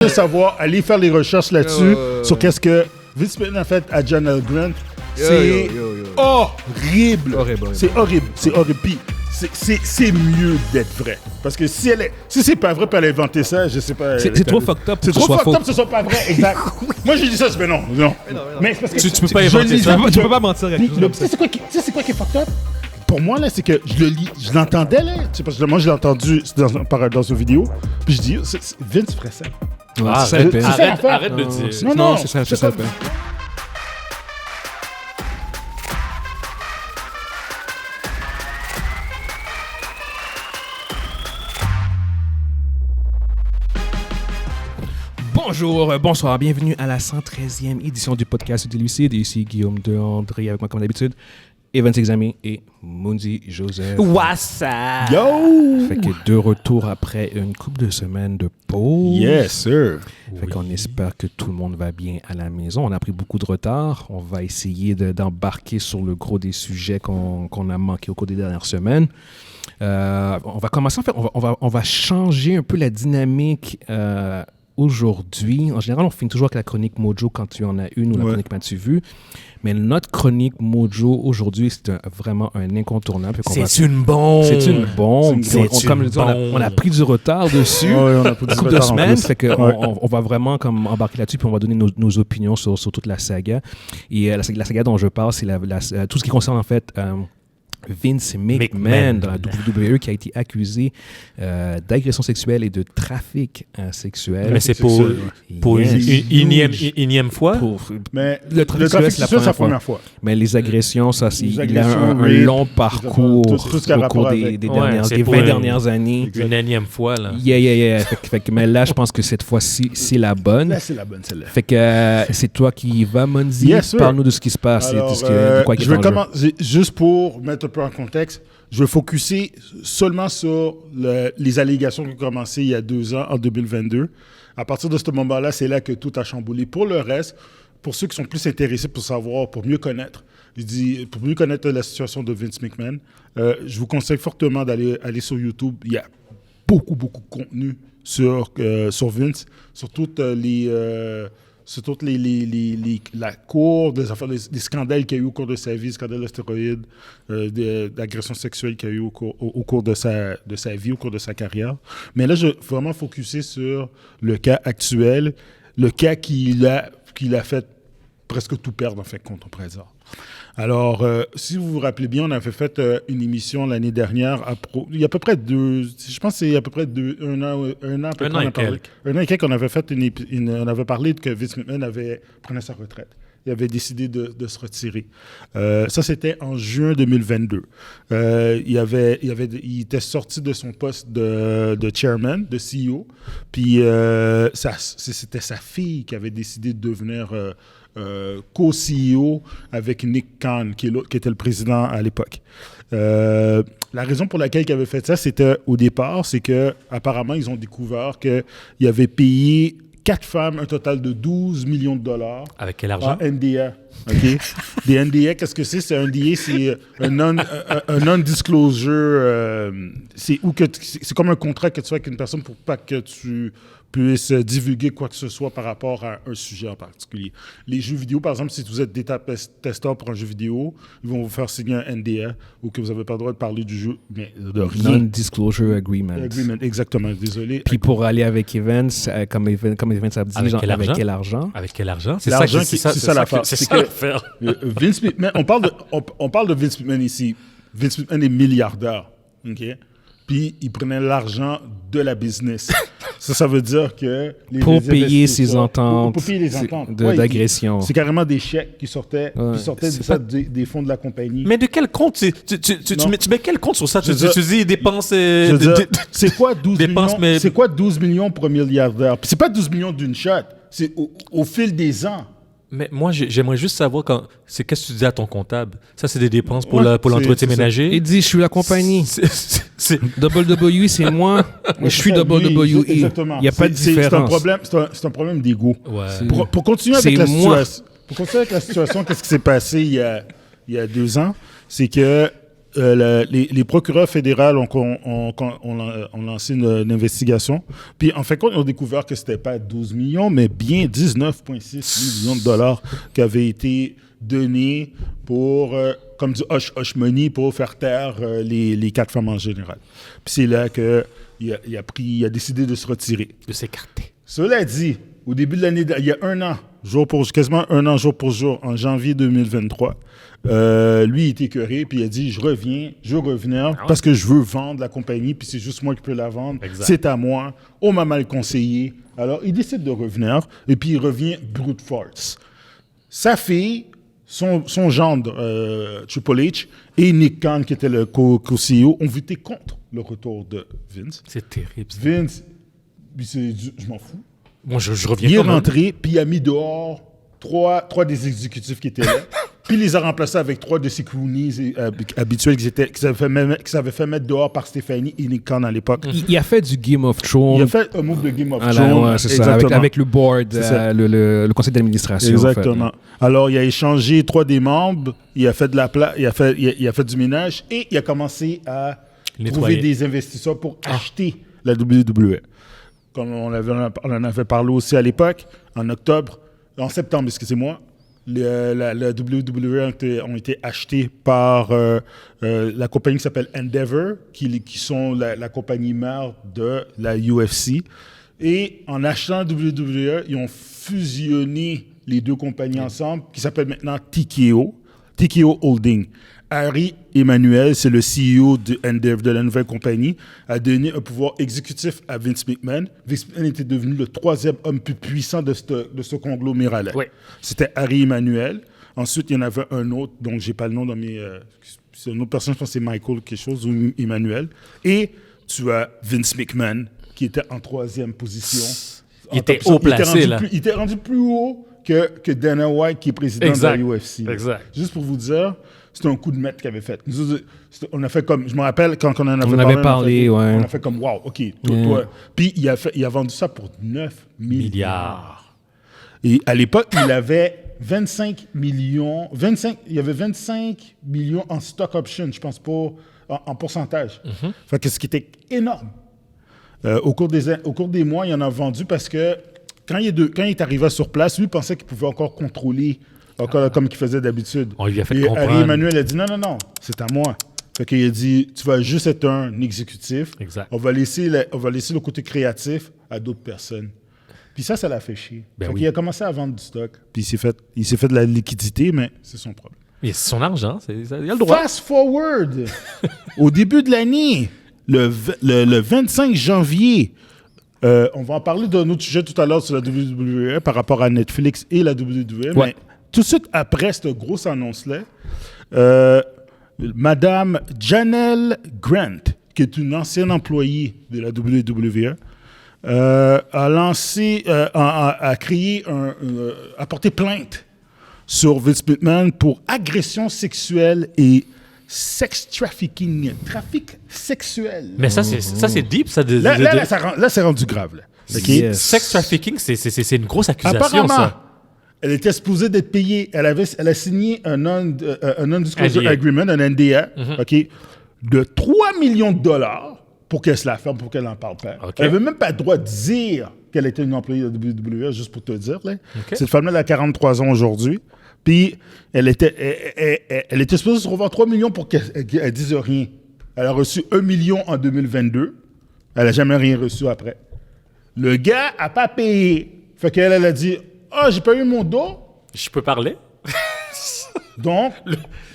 de savoir, aller faire les recherches là-dessus sur qu'est-ce que Vince McMahon a fait à John L. Grant. C'est horrible. C'est horrible. C'est horrible. Puis c'est mieux d'être vrai. Parce que si c'est pas vrai, puis elle a inventé ça, je sais pas. C'est trop fucked up. C'est trop fucked up que ce soit pas vrai. Exact. Moi, j'ai dit ça, mais non. Mais c'est parce que tu peux pas inventer ça. Tu peux pas mentir avec ça. Tu sais c'est quoi qui est fucked up? Pour moi, là, c'est que je l'entendais, là. Parce que moi, je l'ai entendu dans une vidéo. Puis je dis, Vince ferait ça. Arrête de dire. Non, c'est ça. Bonjour, bonsoir, bienvenue à la 113e édition du podcast des Lucides. Ici Guillaume de André avec moi comme d'habitude, Evan Exami et Mundi Joseph. What's up? Yo! Fait que de retour après une couple de semaines de pause. Yes, sir. Fait qu'on espère que tout le monde va bien à la maison. On a pris beaucoup de retard. On va essayer d'embarquer sur le gros des sujets qu'on a manqué au cours des dernières semaines. On va commencer, en fait, on va changer un peu la dynamique aujourd'hui. En général, on finit toujours avec la chronique Mojo quand tu en as une ou la chronique M'as-tu vu. Mais notre chronique Mojo aujourd'hui, c'est vraiment un incontournable. C'est une bombe. On a pris du retard dessus. On a pris du couple de semaines. Fait que on va vraiment comme embarquer là-dessus puis on va donner nos opinions sur toute la saga. Et la saga dont je parle, c'est tout ce qui concerne en fait Vince McMahon dans la WWE qui a été accusé d'agression sexuelle et de trafic sexuel. Mais c'est pour une énième fois. Mais le trafic sexuel, c'est la première fois. Mais les agressions, il a un long parcours au cours des 20 dernières années. Une énième fois, là. Mais là, je pense que cette fois-ci, c'est la bonne. Là, c'est la bonne, celle-là. Fait que c'est toi qui y vas, Monzi. Yes, parle-nous de ce qui se passe. Alors, de quoi je vais commencer, juste pour mettre un peu en contexte, je vais focusser seulement sur les allégations qui ont commencé il y a 2 ans, en 2022. À partir de ce moment-là, c'est là que tout a chamboulé. Pour le reste, pour ceux qui sont plus intéressés pour savoir, pour mieux connaître, pour mieux connaître la situation de Vince McMahon, je vous conseille fortement d'aller sur YouTube. Il y a beaucoup de contenu sur Vince, sur toutes la cour, des affaires, des scandales qu'il y a eu au cours de sa vie, scandales de stéroïdes, d'agressions sexuelles qu'il y a eu au cours de sa vie, au cours de sa carrière. Mais là, je vais vraiment focuser sur le cas actuel, le cas qui l'a fait presque tout perdre, en fait, contre on pourrait dire. Alors, si vous vous rappelez bien, on avait fait une émission l'année dernière, il y a à peu près un an et quelques, on avait fait on avait parlé que Vince McMahon prenait sa retraite. Il avait décidé de se retirer. Ça, c'était en juin 2022. Il était sorti de son poste de chairman, de CEO, puis c'était sa fille qui avait décidé de devenir co-CEO avec Nick Khan, qui était le président à l'époque. La raison pour laquelle il avait fait ça, c'était au départ, c'est que apparemment ils ont découvert qu'il avait payé 4 femmes un total de 12 millions de dollars. Avec quel argent? En NDA. OK? Des NDA, qu'est-ce que c'est? C'est un NDA, c'est un non-disclosure. C'est comme un contrat que tu fais avec une personne pour pas que tu puisses divulguer quoi que ce soit par rapport à un sujet en particulier. Les jeux vidéo, par exemple, si vous êtes bêta-testeur pour un jeu vidéo, ils vont vous faire signer un NDA ou que vous n'avez pas le droit de parler du jeu, mais de rien. Non-disclosure agreement. Exactement, désolé. Puis pour aller avec Evans, comme Evans a dit, avec quel argent? Avec quel argent? C'est ça l'affaire. C'est ça l'affaire. Vince McMahon, on parle de Vince McMahon ici. Vince McMahon est milliardaire, OK? Puis il prenait l'argent de la business. Ça veut dire que... Pour payer ses ententes, pour payer les ententes d'agression. C'est carrément des chèques qui sortaient des fonds de la compagnie. Mais de quel compte? Tu mets quel compte sur ça? Tu dis dépenses... C'est quoi 12 millions pour un milliardaire? Puis c'est pas 12 millions d'une shot. C'est au fil des ans. Mais moi, j'aimerais juste savoir qu'est-ce que tu dis à ton comptable. Ça, c'est des dépenses pour l'entretien ménager. Il dit, je suis la compagnie. WWE, c'est moi. Je suis WWE. Exactement. Il n'y a pas de différence. C'est un problème d'ego. Ouais. Pour continuer avec la situation, qu'est-ce qui s'est passé il y a 2 ans? C'est que les procureurs fédéraux ont lancé une investigation. Puis, en fait, ils ont découvert que c'était pas 12 millions, mais bien 19,6 millions de dollars qui avaient été donnés pour, comme du hush money, pour faire taire les 4 femmes en général. Puis c'est là qu'il a décidé de se retirer. De s'écarter. Cela dit, au début de l'année, il y a un an, quasiment un an jour pour jour, en janvier 2023, lui, il était écœuré, puis il a dit, je veux revenir parce que je veux vendre la compagnie, puis c'est juste moi qui peux la vendre. Exact. C'est à moi. On m'a mal conseillé. Alors, il décide de revenir, et puis il revient brute force. Sa fille, son gendre, Triple H, et Nick Khan, qui était le co-CEO, ont voté contre le retour de Vince. C'est terrible. Ça. Vince, je m'en fous. Moi, je reviens Il est quand même. rentré, puis il a mis dehors trois des exécutifs qui étaient là. Puis il les a remplacés avec 3 de ses cronies habituels qui s'avaient fait mettre dehors par Stéphanie et Nick Khan à l'époque. Il a fait du Game of Thrones. Il a fait un move de Game of Ah, là, Thrones. ouais, c'est ça, avec le board, C'est ça. le conseil d'administration. Exactement. En fait. Alors, il a échangé 3 des membres, il a fait il a fait du ménage et il a commencé à trouver des investisseurs pour acheter la WWE. Comme on en avait parlé aussi à l'époque, en septembre, excusez-moi, la WWE ont été achetés par la compagnie qui s'appelle Endeavor, qui sont la compagnie mère de la UFC. Et en achetant la WWE, ils ont fusionné les 2 compagnies ensemble, qui s'appellent maintenant TKO Holding. Harry Emanuel, c'est le CEO de Endeavor, de la nouvelle compagnie, a donné un pouvoir exécutif à Vince McMahon. Vince McMahon était devenu le 3e homme plus puissant de ce conglomérat-là. Ouais. C'était Harry Emanuel. Ensuite, il y en avait un autre, dont j'ai pas le nom dans c'est une autre personne, je pense que c'est Michael quelque chose, ou Emmanuel. Et tu as Vince McMahon, qui était en 3e position. Il était haut placé, là. Il était rendu plus haut que Dana White, qui est président de la UFC. Exact. Juste pour vous dire, c'était un coup de maître qu'il avait fait. On a fait comme, je me rappelle quand on en avait parlé, ouais. On a fait comme, wow, OK, toi. Puis il a vendu ça pour 9 milliards. Et à l'époque, il avait 25 millions en stock options, je pense pas, en pourcentage. Fait que ce qui était énorme. Au cours des mois, il en a vendu parce que quand il est arrivé sur place, lui, il pensait qu'il pouvait encore contrôler comme il faisait d'habitude. On lui a fait Et comprendre. Harry Emmanuel a dit non, c'est à moi. Fait qu'il a dit, tu vas juste être un exécutif. Exact. On va laisser le côté créatif à d'autres personnes. Puis ça l'a fait chier. Ben oui. Il a commencé à vendre du stock. Puis il s'est fait de la liquidité, mais c'est son problème. Mais c'est son argent, il a le droit. Fast forward, au début de l'année, le 25 janvier, on va en parler d'un autre sujet tout à l'heure sur la WWE par rapport à Netflix et la WWE, mais tout de suite après cette grosse annonce-là, Madame Janelle Grant, qui est une ancienne employée de la WWE, a porté plainte sur Vince McMahon pour agression sexuelle et sex trafficking, trafic sexuel. Mais ça, c'est deep, ça. Là, c'est rendu grave. Là. Okay? Yes. Sex trafficking, c'est une grosse accusation, Apparemment, ça. elle était supposée d'être payée. Elle a signé un non-disclosure NDA. agreement, un NDA, OK, de 3 millions de dollars pour qu'elle se la ferme, pour qu'elle n'en parle pas. OK. Elle n'avait même pas le droit de dire qu'elle était une employée de la WWE, juste pour te dire. Là. OK. Cette femme-là, elle a 43 ans aujourd'hui. Puis, elle était supposée se revoir 3 millions pour qu'elle ne dise rien. Elle a reçu 1 million en 2022. Elle n'a jamais rien reçu après. Le gars n'a pas payé. Fait qu'elle, elle a dit « Ah, j'ai pas eu mon dos. Je peux parler? » Donc,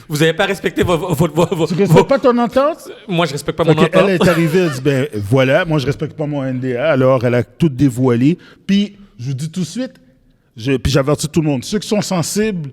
Vous n'avez pas respecté tu ne respectes pas ton entente? Moi, je respecte pas mon Fait qu'elle entente. est arrivée, elle dit « Ben voilà, moi je respecte pas mon NDA. » Alors, elle a tout dévoilé. Puis, je vous dis tout de suite, puis j'avertis tout le monde, ceux qui sont sensibles,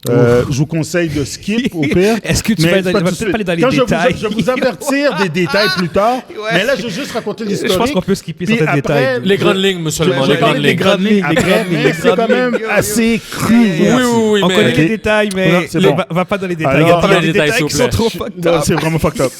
je vous conseille de skip au pire. Est-ce que tu Mais vas c'est pas tout de peut-être pas aller dans les Quand détails? je vais vous avertir des détails plus tard. Ouais. Mais là, je vais juste raconter l'historique. Je pense qu'on peut skipper Puis certains après, détails. Les grandes lignes, monsieur je- Lemond, je- les grandes les lignes. grandes lignes. Après, mais c'est quand même assez cru. Oui, On mais... connaît les détails, Non, mais c'est bon. va pas dans les détails. Alors, Il y a des les détails, détails qui s'il vous sont plaît. trop fucked Non, up. c'est vraiment fucked up.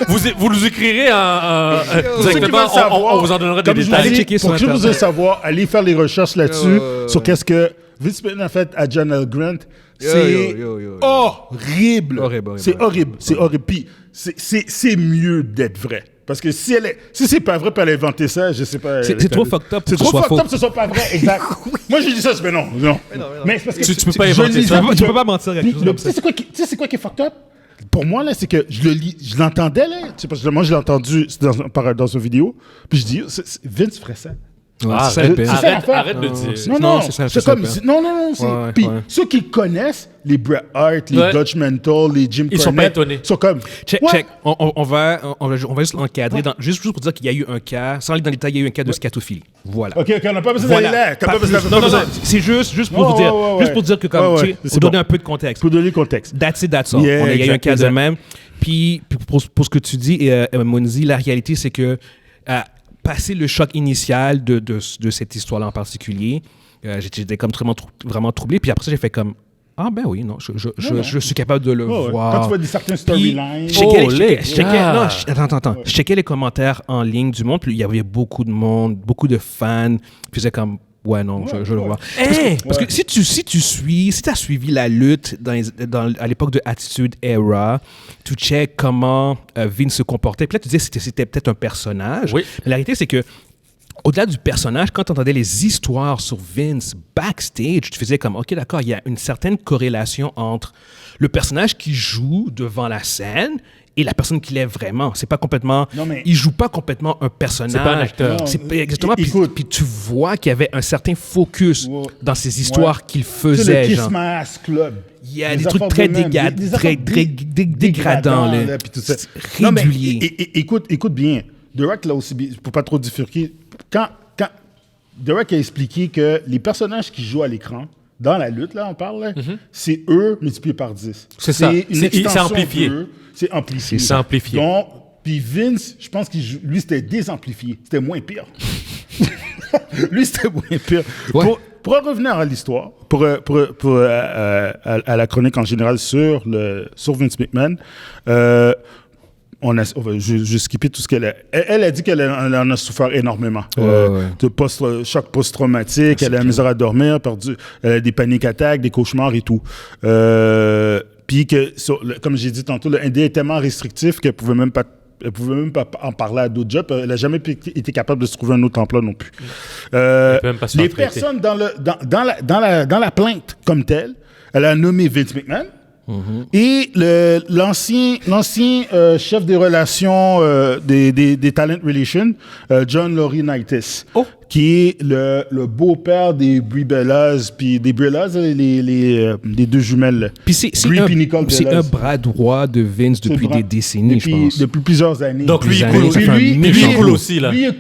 Vous nous écrirez Ceux qui directement, veulent savoir, on vous en donnera des comme je vous détails. dis, checker sur pour que vous Internet. voulez savoir, allez faire les recherches là-dessus sur qu'est-ce que Vince McMahon a fait à Janelle Grant C'est yo. horrible. Horrible. C'est horrible. C'est horrible. Puis c'est mieux d'être vrai. Parce que si c'est pas vrai, puis elle a inventé ça, je sais pas. C'est trop fucked up. C'est trop fucked up que ce soit pas vrai, exact. Moi, j'ai dit ça, mais non. Mais c'est parce que Tu peux pas inventer ça. Tu peux pas mentir avec quelque chose comme ça. Tu sais c'est quoi qui est fucked up? Pour moi, là, c'est que je l'entendais, là. Tu sais, parce que moi, je l'ai entendu dans une vidéo. Puis je dis, Vince ferait ça. Ouais, Ah, c'est ça, le pire. arrête de dire. Non, c'est ça, c'est c'est comme. ça, Non. Ouais, Puis ouais. ceux qui connaissent les Bret Hart, les Ouais. Dutch Mental, les Jim Ils sont pas Cornette, étonnés. sont comme. Check. On va juste l'encadrer. Juste pour dire qu'il y a eu un cas, sans aller dans les détails, il y a eu un cas de scatophilie. Voilà. Ok, on n'a pas besoin d'aller là. Pas plus. Non, c'est juste pour vous dire. Ouais. Juste pour dire que, comme, Ouais, tu sais, c'est pour donner bon. un peu de contexte. Pour donner le contexte. That's it, that's all. Yeah, Il y a eu un cas exact. de même. Puis pour ce que tu dis, Monzi, la réalité, c'est que passer le choc initial de cette histoire-là en particulier, j'étais comme vraiment troublé. Puis après ça, j'ai fait comme, ah ben oui, non, je suis capable de le voir. Quand tu vois certains storylines. Je checkais les commentaires en ligne du monde, puis il y avait beaucoup de monde, beaucoup de fans, puis c'est comme, ouais, non, je le vois. Parce que si tu as suivi la lutte à l'époque de Attitude Era, tu check comment Vince se comportait, puis là tu disais que c'était peut-être un personnage. Oui. Mais la réalité, c'est que au-delà du personnage, quand tu entendais les histoires sur Vince backstage, tu faisais comme, OK, d'accord, il y a une certaine corrélation entre le personnage qui joue devant la scène et la personne qu'il est vraiment. C'est pas complètement... Non, mais- Il joue pas complètement un personnage. C'est pas un acteur. Non, C'est exactement. écoute. Puis tu vois qu'il y avait un certain focus Ouais. dans ces histoires qu'il Tu sais, faisait. le Kiss genre. My Ass Club. Il y a Des des trucs affaires très de même, des affaires dégradants. là. puis tout ça. C'est Non, mais régulier. écoute bien. The Rock, là aussi, pour pas trop diffurquer, quand The Rock a expliqué que les personnages qui jouent à l'écran, dans la lutte, là, on parle, là, c'est eux multipliés par 10. C'est ça. Une C'est extension amplifié. d'eux, c'est amplifié. C'est amplifié. Donc, puis Vince, je pense que lui, c'était désamplifié. C'était moins pire. Lui, c'était moins pire. Ouais. Pour en revenir à l'histoire, à la chronique en général sur Vince McMahon, je skippé tout ce qu'elle a. Elle a dit qu'elle en a souffert énormément. De choc post-traumatique, elle a la misère à dormir, elle a des paniques attaques, des cauchemars et tout. Puis que, comme j'ai dit tantôt, le NDA est tellement restrictif qu'elle pouvait même pas en parler à d'autres jobs. Elle n'a jamais été capable de se trouver un autre emploi non plus. peut même pas se Les faire traiter. personnes dans la plainte comme telle, elle a nommé Vince McMahon et l'ancien chef des relations des Talent Relations, John Laurinaitis, qui est le beau-père des Brie Bellas, puis des Brie Bellas, les deux jumelles. Puis c'est un bras droit de Vince depuis des décennies, je pense. Depuis plusieurs années. Donc lui, Des il coule années, ça fait un lui, méchant il coule coup. aussi, là. Lui est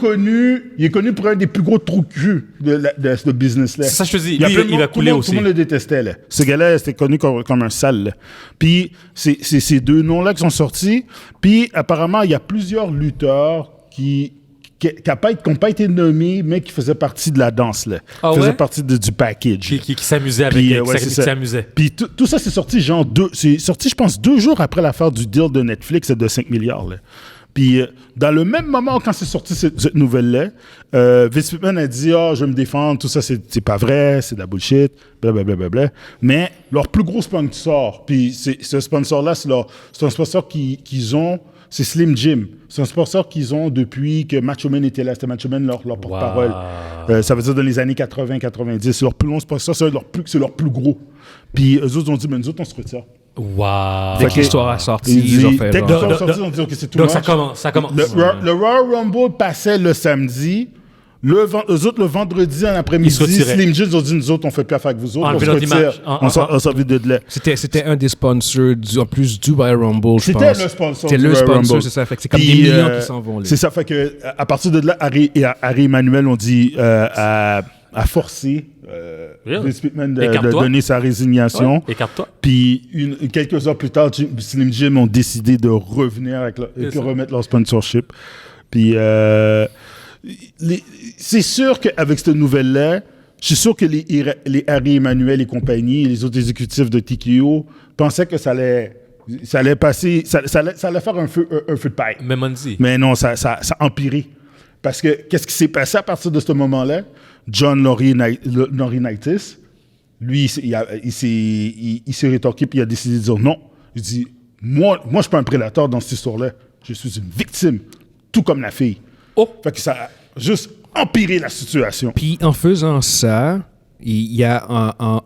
connu pour un des plus gros trous de cul de ce business-là. C'est ça que je te dis. Il y a Lui, plein de il va monde- couler tout aussi. le monde le détestait, là. Ce gars-là, c'était connu comme un sale, là. Puis, c'est ces deux noms-là qui sont sortis. Puis, apparemment, il y a plusieurs lutteurs qui n'ont pas été nommés, mais qui faisaient partie de la danse, là. Ah Faisaient ouais? partie du package. Qui s'amusait avec Puis, qui c'est ça. s'amusait. Puis tout ça, c'est sorti je pense, 2 jours après l'affaire du deal de Netflix de 5 milliards. Là. Puis dans le même moment quand c'est sorti cette nouvelle-là, Vince McMahon a dit « Ah, je vais me défendre, tout ça, c'est pas vrai, c'est de la bullshit, blablabla. » Mais leur plus gros sponsor, puis ce sponsor-là, c'est un sponsor qu'ils ont, c'est Slim Jim. C'est un sponsor qu'ils ont depuis que Macho Man était là. C'était Macho Man leur porte-parole. Ça veut dire dans les années 80-90. C'est leur plus long sponsor, c'est leur plus gros. Puis eux autres ont dit, mais nous autres, on se retire. Waouh. Dès que l'histoire a sorti, ils ont fait Dès que genre. l'histoire est sortie, ils ont dit, OK, c'est tout. Donc ça commence. Le Royal Rumble passait le samedi. Eux autres, le vendredi en Ils après-midi, se retiraient. Slim Jim ont dit, nous autres, on fait plus affaire avec vous autres. Enlever On se notre retire. image. On s'en vit de là. C'était un des sponsors, en plus du Royal Rumble, je pense. C'était le sponsor C'était du le Royal sponsor, Rumble. c'est ça. Fait que c'est comme Puis, des millions qui s'en vont. Là. C'est ça. Fait que à partir de là, Harry et Emmanuel ont dit à forcer Vince McMahon de Écarte-toi. donner sa résignation. Écarte-toi. Puis quelques heures plus tard, Slim Jim ont décidé de revenir remettre leur sponsorship. Puis c'est sûr qu'avec cette nouvelle-là, je suis sûr que les Harry Emmanuel et compagnie, et les autres exécutifs de TKO pensaient que ça allait passer, ça allait faire un feu de paille. Mais Monzi. Mais non, ça a empiré. Parce que qu'est-ce qui s'est passé à partir de ce moment-là? John Laurinaitis lui, il s'est rétorqué puis il a décidé de dire non. Il dit, moi, je suis pas un prédateur dans cette histoire-là. Je suis une victime, tout comme la fille. Oh! Fait que ça a juste empiré la situation. Puis en faisant ça, il y a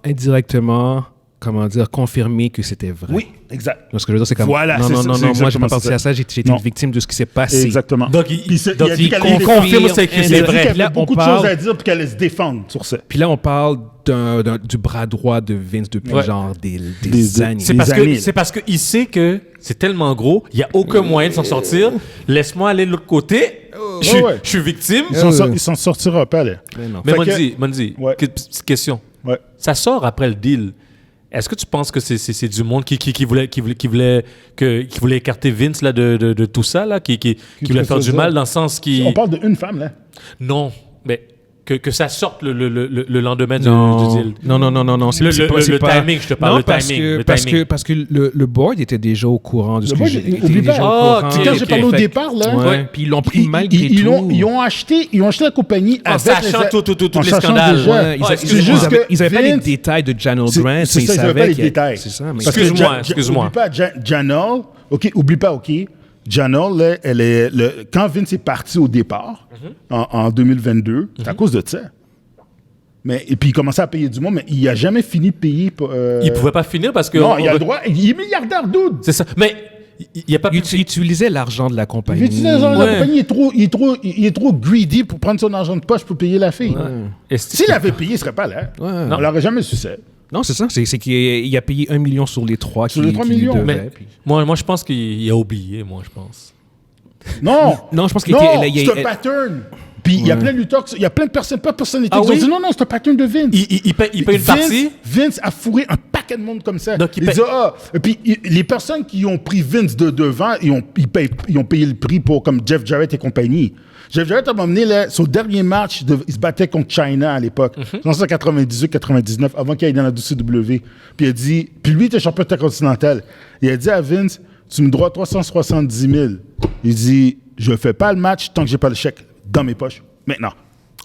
indirectement, comment dire, confirmé que c'était vrai. Oui, exact. Donc, ce que je veux dire, c'est comme, Voilà, non, c'est non, ça, non, c'est non, moi, j'ai exactement pas pensé ça. à ça, j'ai été Non. une victime de ce qui s'est passé. Exactement. Donc, Puis il a dit qu'elle allait confirme défendre- que il c'est a dit vrai. qu'elle Là, avait on beaucoup de parle- choses à dire puis qu'elle allait se défendre sur ça. Puis là, on parle du bras droit de Vince depuis Ouais. genre des Des- années. C'est parce qu'il sait que c'est tellement gros, il n'y a aucun moyen de s'en sortir. Laisse-moi aller de l'autre côté. Ouais. Je suis victime. Il s'en sortira pas, là. Mais non. Mais Fait Mondi, Ouais. petite question. Ouais. Ça sort après le deal. Est-ce que tu penses que c'est du monde qui voulait écarter Vince là, de tout ça, là, qui voulait faire du mal dans le sens qui... On parle d'une femme, là. Non, mais que ça sorte le lendemain du deal. Non. C'est Le pas- timing, je te parle, Non, le parce timing, que, le parce timing. que, parce que le board était déjà au courant de ce Le que board, j'ai oublie pas. Ah, ok, Quand j'ai parlé au Fait- départ, là, Ouais, puis ils l'ont pris malgré ils tout. ont acheté la compagnie En avec sachant tous en les sachant scandales. déjà. Ouais, ils, Ah, ils- excuse-moi. ils juste avaient, que ils avaient pas les Vince- détails de Janelle C'est Grant. ça, ils savaient pas les détails. C'est ça, mais Parce que Excuse-moi. Oublie pas, Janelle, OK, oublie pas, OK, Janelle, là, elle est... quand Vince est parti au départ, en 2022, c'est à cause de ça. Mais, et puis, il commençait à payer du monde, mais il n'a jamais fini de payer. Il pouvait pas finir parce que... Non, il a le droit. Il est milliardaire, dude. C'est ça. Mais il n'y a pas... il utilisait l'argent de la compagnie. Il utilise l'argent de la Ouais. compagnie, il est trop greedy pour prendre son argent de poche pour payer la fille. Est-ce S'il avait payé, il ne serait pas là. Ouais. On l'aurait jamais su ça. Non, c'est ça. C'est qu'il a payé 1 million sur les 3 Sur les 3 millions, Mais moi, je pense qu'il a oublié, moi, je pense. Non. Non, je pense qu'il Non, était... c'est un pattern. Puis il y a plein de lutteurs, il y a plein de personnes, pas de personnalités Ah qui ont oui? dit non, c'est un pattern de Vince. Il paye une partie. Vince a fourré un paquet de monde comme ça. Donc, il paye- dit, et puis les personnes qui ont pris Vince de devant, ils ont payé le prix pour, comme Jeff Jarrett et compagnie. Jeff Jarrett a emmené son dernier match, il se battait contre China à l'époque, en 1998-99, avant qu'il aille dans la WCW. Puis lui était champion intercontinental. Il a dit à Vince, tu me dois 370 000. Il dit, je fais pas le match tant que j'ai pas le chèque dans mes poches. Maintenant.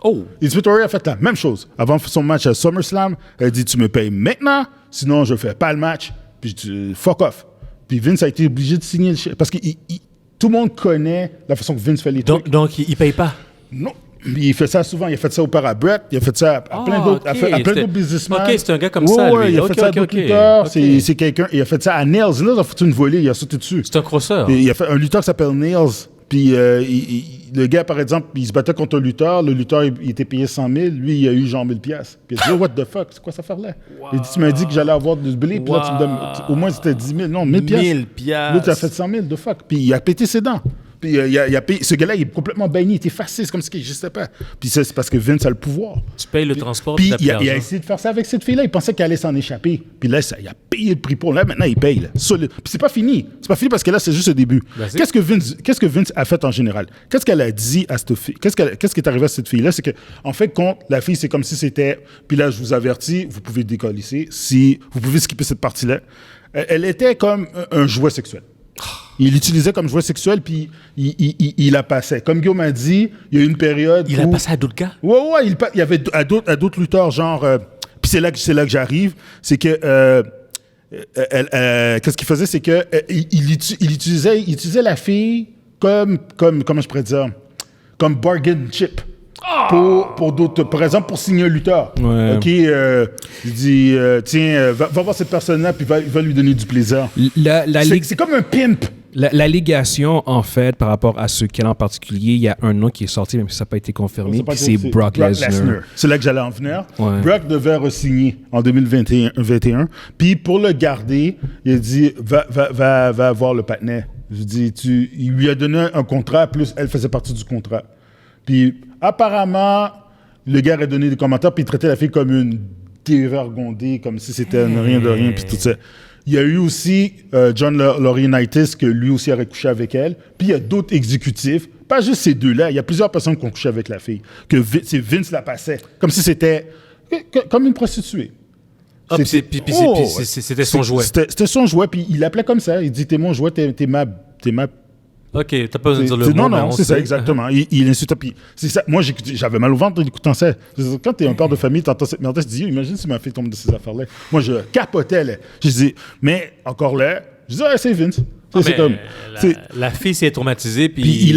Oh! Et Victoria a fait la même chose. Avant son match à SummerSlam, elle dit, tu me payes maintenant, sinon je fais pas le match, puis fuck off. Puis Vince a été obligé de signer le chèque. Parce que tout le monde connaît la façon que Vince fait les trucs. Donc il paye pas. Non. Il fait ça souvent. Il a fait ça au père à Brett. Il a fait ça à plein d'autres businessmen. OK, c'est un gars comme ça, lui. Il a OK, fait ça à OK, d'autres OK. lutteurs. OK. C'est quelqu'un. Il a fait ça à Nails. Nails a foutu une volée. Il a sauté dessus. C'est un crosseur. Et il a fait un lutteur qui s'appelle Nails. Puis le gars, par exemple, il se battait contre un lutteur. Le lutteur, il était payé 100 000. Lui, il a eu genre 1000 piastres. Puis il a dit, oh, what the fuck? C'est quoi cette affaire-là? Il dit, tu m'as dit que j'allais avoir du blé. Puis là, tu me donnes... Au moins, c'était 10 000. Non, 1000 piastres. 1000 piastres. Là, tu as fait 100 000. The fuck? Puis il a pété ses dents. Puis il a payé... Ce gars-là, il est complètement banni. Il est effacé. C'est comme si il n'existait pas. Puis c'est parce que Vince a le pouvoir. Tu payes le transport, Puis tu il a l'argent. essayé de faire ça avec cette fille-là. Il pensait qu'elle allait s'en échapper. Puis là, il a payé le prix pour. Là, maintenant, il paye. Là, solide. Puis c'est pas fini. C'est pas fini parce que là, c'est juste le début. Ben, c'est- Qu'est-ce que Vince a fait en général? Qu'est-ce qu'elle a dit à cette fille? Qu'est-ce qui est arrivé à cette fille-là? C'est que, en fait, compte, la fille, c'est comme si c'était. Puis là, je vous avertis, vous pouvez décollisser. Si vous pouvez skipper cette partie-là. Elle était comme un jouet sexuel. Il l'utilisait comme jouet sexuel, puis il la passait. Comme Guillaume a dit, il y a eu une période Il où... a passé à d'autres gars. Ouais, il y avait à d'autres lutteurs, genre... puis c'est là que j'arrive, c'est que... qu'est-ce qu'il faisait, c'est que il utilisait la fille comme comment je pourrais dire, comme bargain chip. Pour d'autres, par exemple, pour signer un lutteur. Ouais. OK, il dit, tiens, va voir cette personne-là, puis va lui donner du plaisir. C'est comme un pimp. L'allégation, en fait, par rapport à ce cas en particulier, il y a un nom qui est sorti, même si ça n'a pas été confirmé, puis c'est Brock Lesnar. C'est là que j'allais en venir. Ouais. Brock devait re-signer en 2021. Puis pour le garder, il a dit, va voir le patinet. Je dis, il lui a donné un contrat, plus elle faisait partie du contrat. Puis apparemment, le gars a donné des commentaires, puis il traitait la fille comme une dévergondée, comme si c'était rien de rien, puis tout ça. Il y a eu aussi John Laurinaitis, que lui aussi aurait couché avec elle. Puis il y a d'autres exécutifs, pas juste ces deux-là, il y a plusieurs personnes qui ont couché avec la fille, que Vince la passait, comme si c'était comme une prostituée. Ah, puis c'était son jouet. C'était son jouet, puis il l'appelait comme ça. Il dit, t'es mon jouet, t'es ma Ok, t'as pas besoin de dire le mot. Non, mais non, on c'est ça, sait. exactement. Il insulte. Puis c'est ça. Moi, j'avais mal au ventre en écoutant ça. Quand t'es un père de famille, t'entends cette merde, tu te dis, imagine si ma fille tombe de ces affaires-là. Moi, je capotais, là. Je dis, mais encore là, je dis, c'est Vince. Ah, C'est mais comme. la fille s'est traumatisée, puis Puis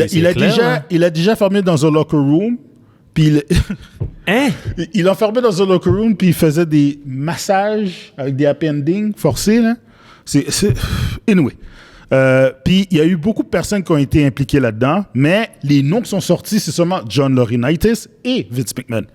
il a déjà fermé dans un locker room. Puis Hein? il l'enfermait dans un locker room, puis il faisait des massages avec des happy endings forcés, là. Anyway. Puis il y a eu beaucoup de personnes qui ont été impliquées là-dedans, mais les noms qui sont sortis, c'est seulement John Laurinaitis et Vince McMahon.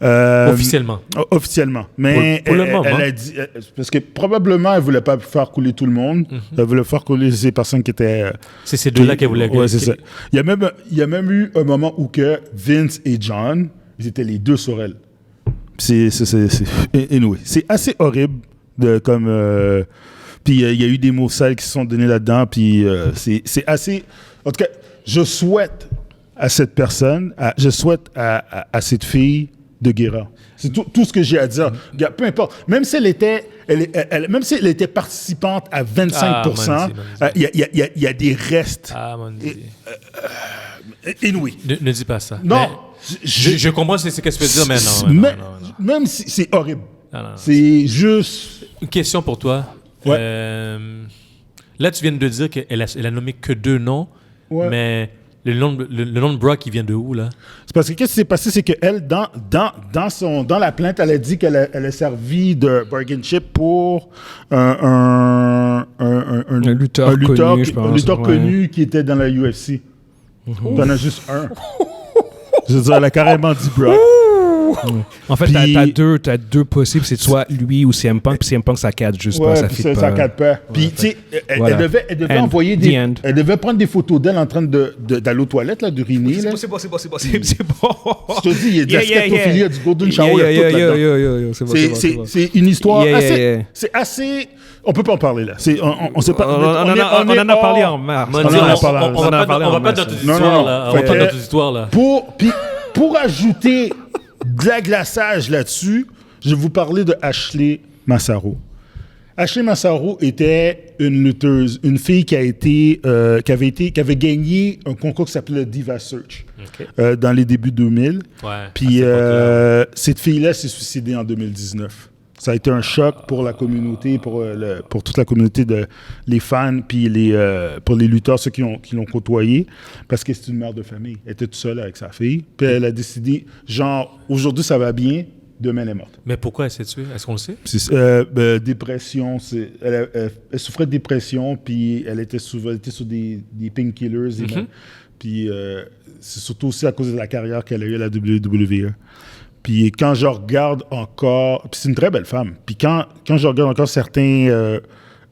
Officiellement. Officiellement. Mais Pour le moment. elle a dit... parce que probablement, elle ne voulait pas faire couler tout le monde. Elle voulait faire couler ces personnes qui étaient... C'est ces deux-là qu'elle voulait. Ouais, c'est ça. Il y a même eu un moment où que Vince et John, ils étaient les deux sur elle. Anyway, c'est assez horrible comme... puis il y a eu des mots sales qui se sont donnés là-dedans. Puis c'est assez... En tout cas, je souhaite à cette personne, je souhaite à cette fille de guérir. C'est tout ce que j'ai à dire. Peu importe. Même si elle était participante à 25%, il y a des restes. Ah, mon Dieu. Anyway. Ne dis pas ça. Non. Je comprends ce que tu veux dire, mais non. Même si c'est horrible. Non. C'est juste... Une question pour toi. Ouais. Là, tu viens de dire qu'elle a nommé que 2 noms, Ouais. mais le nom de Brock, il vient de où, là? C'est parce que qu'est-ce qui s'est passé, c'est qu'elle, dans la plainte, elle a dit qu'elle a servi de bargain chip pour un lutteur connu, je pense. Un lutteur connu qui était dans la UFC. T'en as juste un. Je veux dire, elle a carrément dit Brock. En fait, t'as deux possibles, c'est soit lui ou CM Punk, puis CM Punk, ça cadre juste pas, ça puis fit ça pas. cadre pas. Puis, tu sais, Voilà. elle devait And envoyer the des... end. Elle devait prendre des photos d'elle en train d'aller aux toilettes, là, d'uriner. là. C'est bon. Je te dis, il y a de la scatophilie, il y a du golden shower, il y a tout là-dedans. C'est bon. C'est une histoire Yeah. C'est assez... On peut pas en parler, là. On sait pas... On en a parlé en mars. On va pas dans toute histoire, là. On va pas dans toute histoire, là. Pour ajouter de la glaçage là-dessus, je vais vous parler de Ashley Massaro. Ashley Massaro était une lutteuse, une fille qui avait gagné un concours qui s'appelait Diva Search dans les débuts 2000. Ouais, Puis cette fille-là s'est suicidée en 2019. Ça a été un choc pour la communauté, pour toute la communauté les fans, puis pour les lutteurs, ceux qui l'ont côtoyé, parce que c'est une mère de famille. Elle était toute seule avec sa fille. Puis elle a décidé, genre, aujourd'hui ça va bien, demain elle est morte. Mais pourquoi elle s'est tuée? Est-ce qu'on le sait? Dépression, elle souffrait de dépression, puis elle était sur des painkillers. Puis c'est surtout aussi à cause de la carrière qu'elle a eue à la WWE. Puis quand je regarde encore... Puis c'est une très belle femme. Puis quand je regarde encore certains...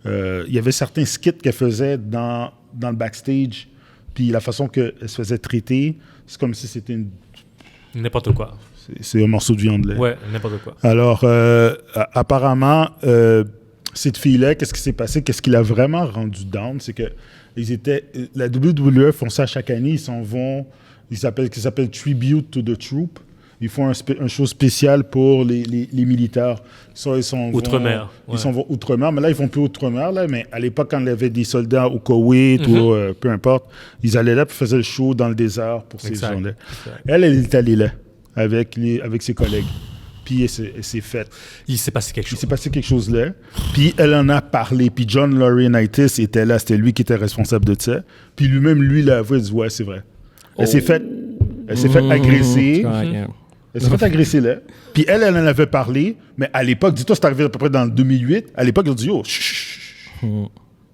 il y avait certains skits qu'elle faisait dans le backstage, puis la façon qu'elle se faisait traiter, c'est comme si c'était N'importe quoi. C'est un morceau de viande, là. Ouais, n'importe quoi. Alors, apparemment, cette fille-là, qu'est-ce qui s'est passé? Qu'est-ce qui l'a vraiment rendu down? C'est que la WWE font ça chaque année. Ils s'en vont... qui s'appelle Tribute to the Troop. Ils font un show spécial pour les militaires. Outre-mer. Ils s'en vont outre-mer, mais là, ils font plus outre-mer. Là, mais à l'époque, quand il y avait des soldats au Koweït ou peu importe, ils allaient là et faisaient le show dans le désert pour ces gens-là. Elle est allée là avec ses collègues. Puis elle s'est faite. Il s'est passé quelque chose. Il s'est passé quelque chose là. Puis elle en a parlé. Puis John Laurinaitis était là. C'était lui qui était responsable de ça. Puis lui-même, l'a avoué. Il dit, ouais, c'est vrai. Elle s'est faite agresser. Elle s'est fait agresser là. Puis elle en avait parlé, mais à l'époque, dis-toi, c'est arrivé à peu près dans le 2008. À l'époque, ils ont dit, oh,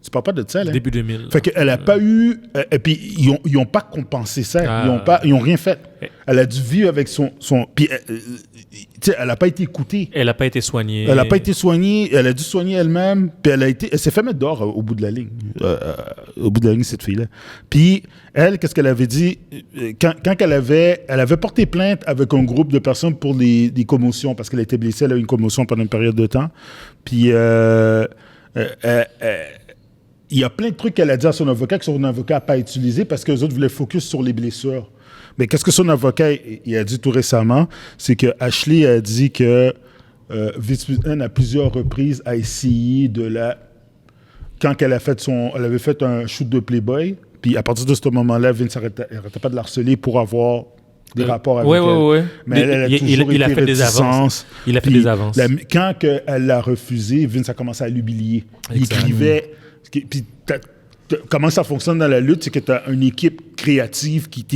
tu parles pas de ça, là. Début 2000. Fait qu'elle a pas eu... et puis, ils ont pas compensé ça. Ils ont rien fait. Elle a dû vivre avec son... Puis, tu sais, elle a pas été écoutée. Elle a pas été soignée. Elle a pas été soignée. Elle a dû soigner elle-même. Puis elle s'est fait mettre dehors au bout de la ligne. Au bout de la ligne, cette fille-là. Puis elle, qu'est-ce qu'elle avait dit? Quand elle avait porté plainte avec un groupe de personnes pour des commotions, parce qu'elle était blessée, elle a eu une commotion pendant une période de temps. Puis il y a plein de trucs qu'elle a dit à son avocat que son avocat n'a pas utilisé parce que les autres voulaient focus sur les blessures. Mais qu'est-ce que son avocat il a dit tout récemment? C'est que Ashley a dit que Vince McMahon, à plusieurs reprises, a essayé quand elle avait fait un shoot de Playboy, Puis à partir de ce moment-là, Vince n'arrêtait pas de l'harceler pour avoir des rapports avec elle. Ouais. Mais elle a toujours été a fait des avances. Il a fait des avances. Quand elle l'a refusé, Vince a commencé à l'humilier. Il écrivait... Puis comment ça fonctionne dans la lutte, c'est que tu as une équipe créative qui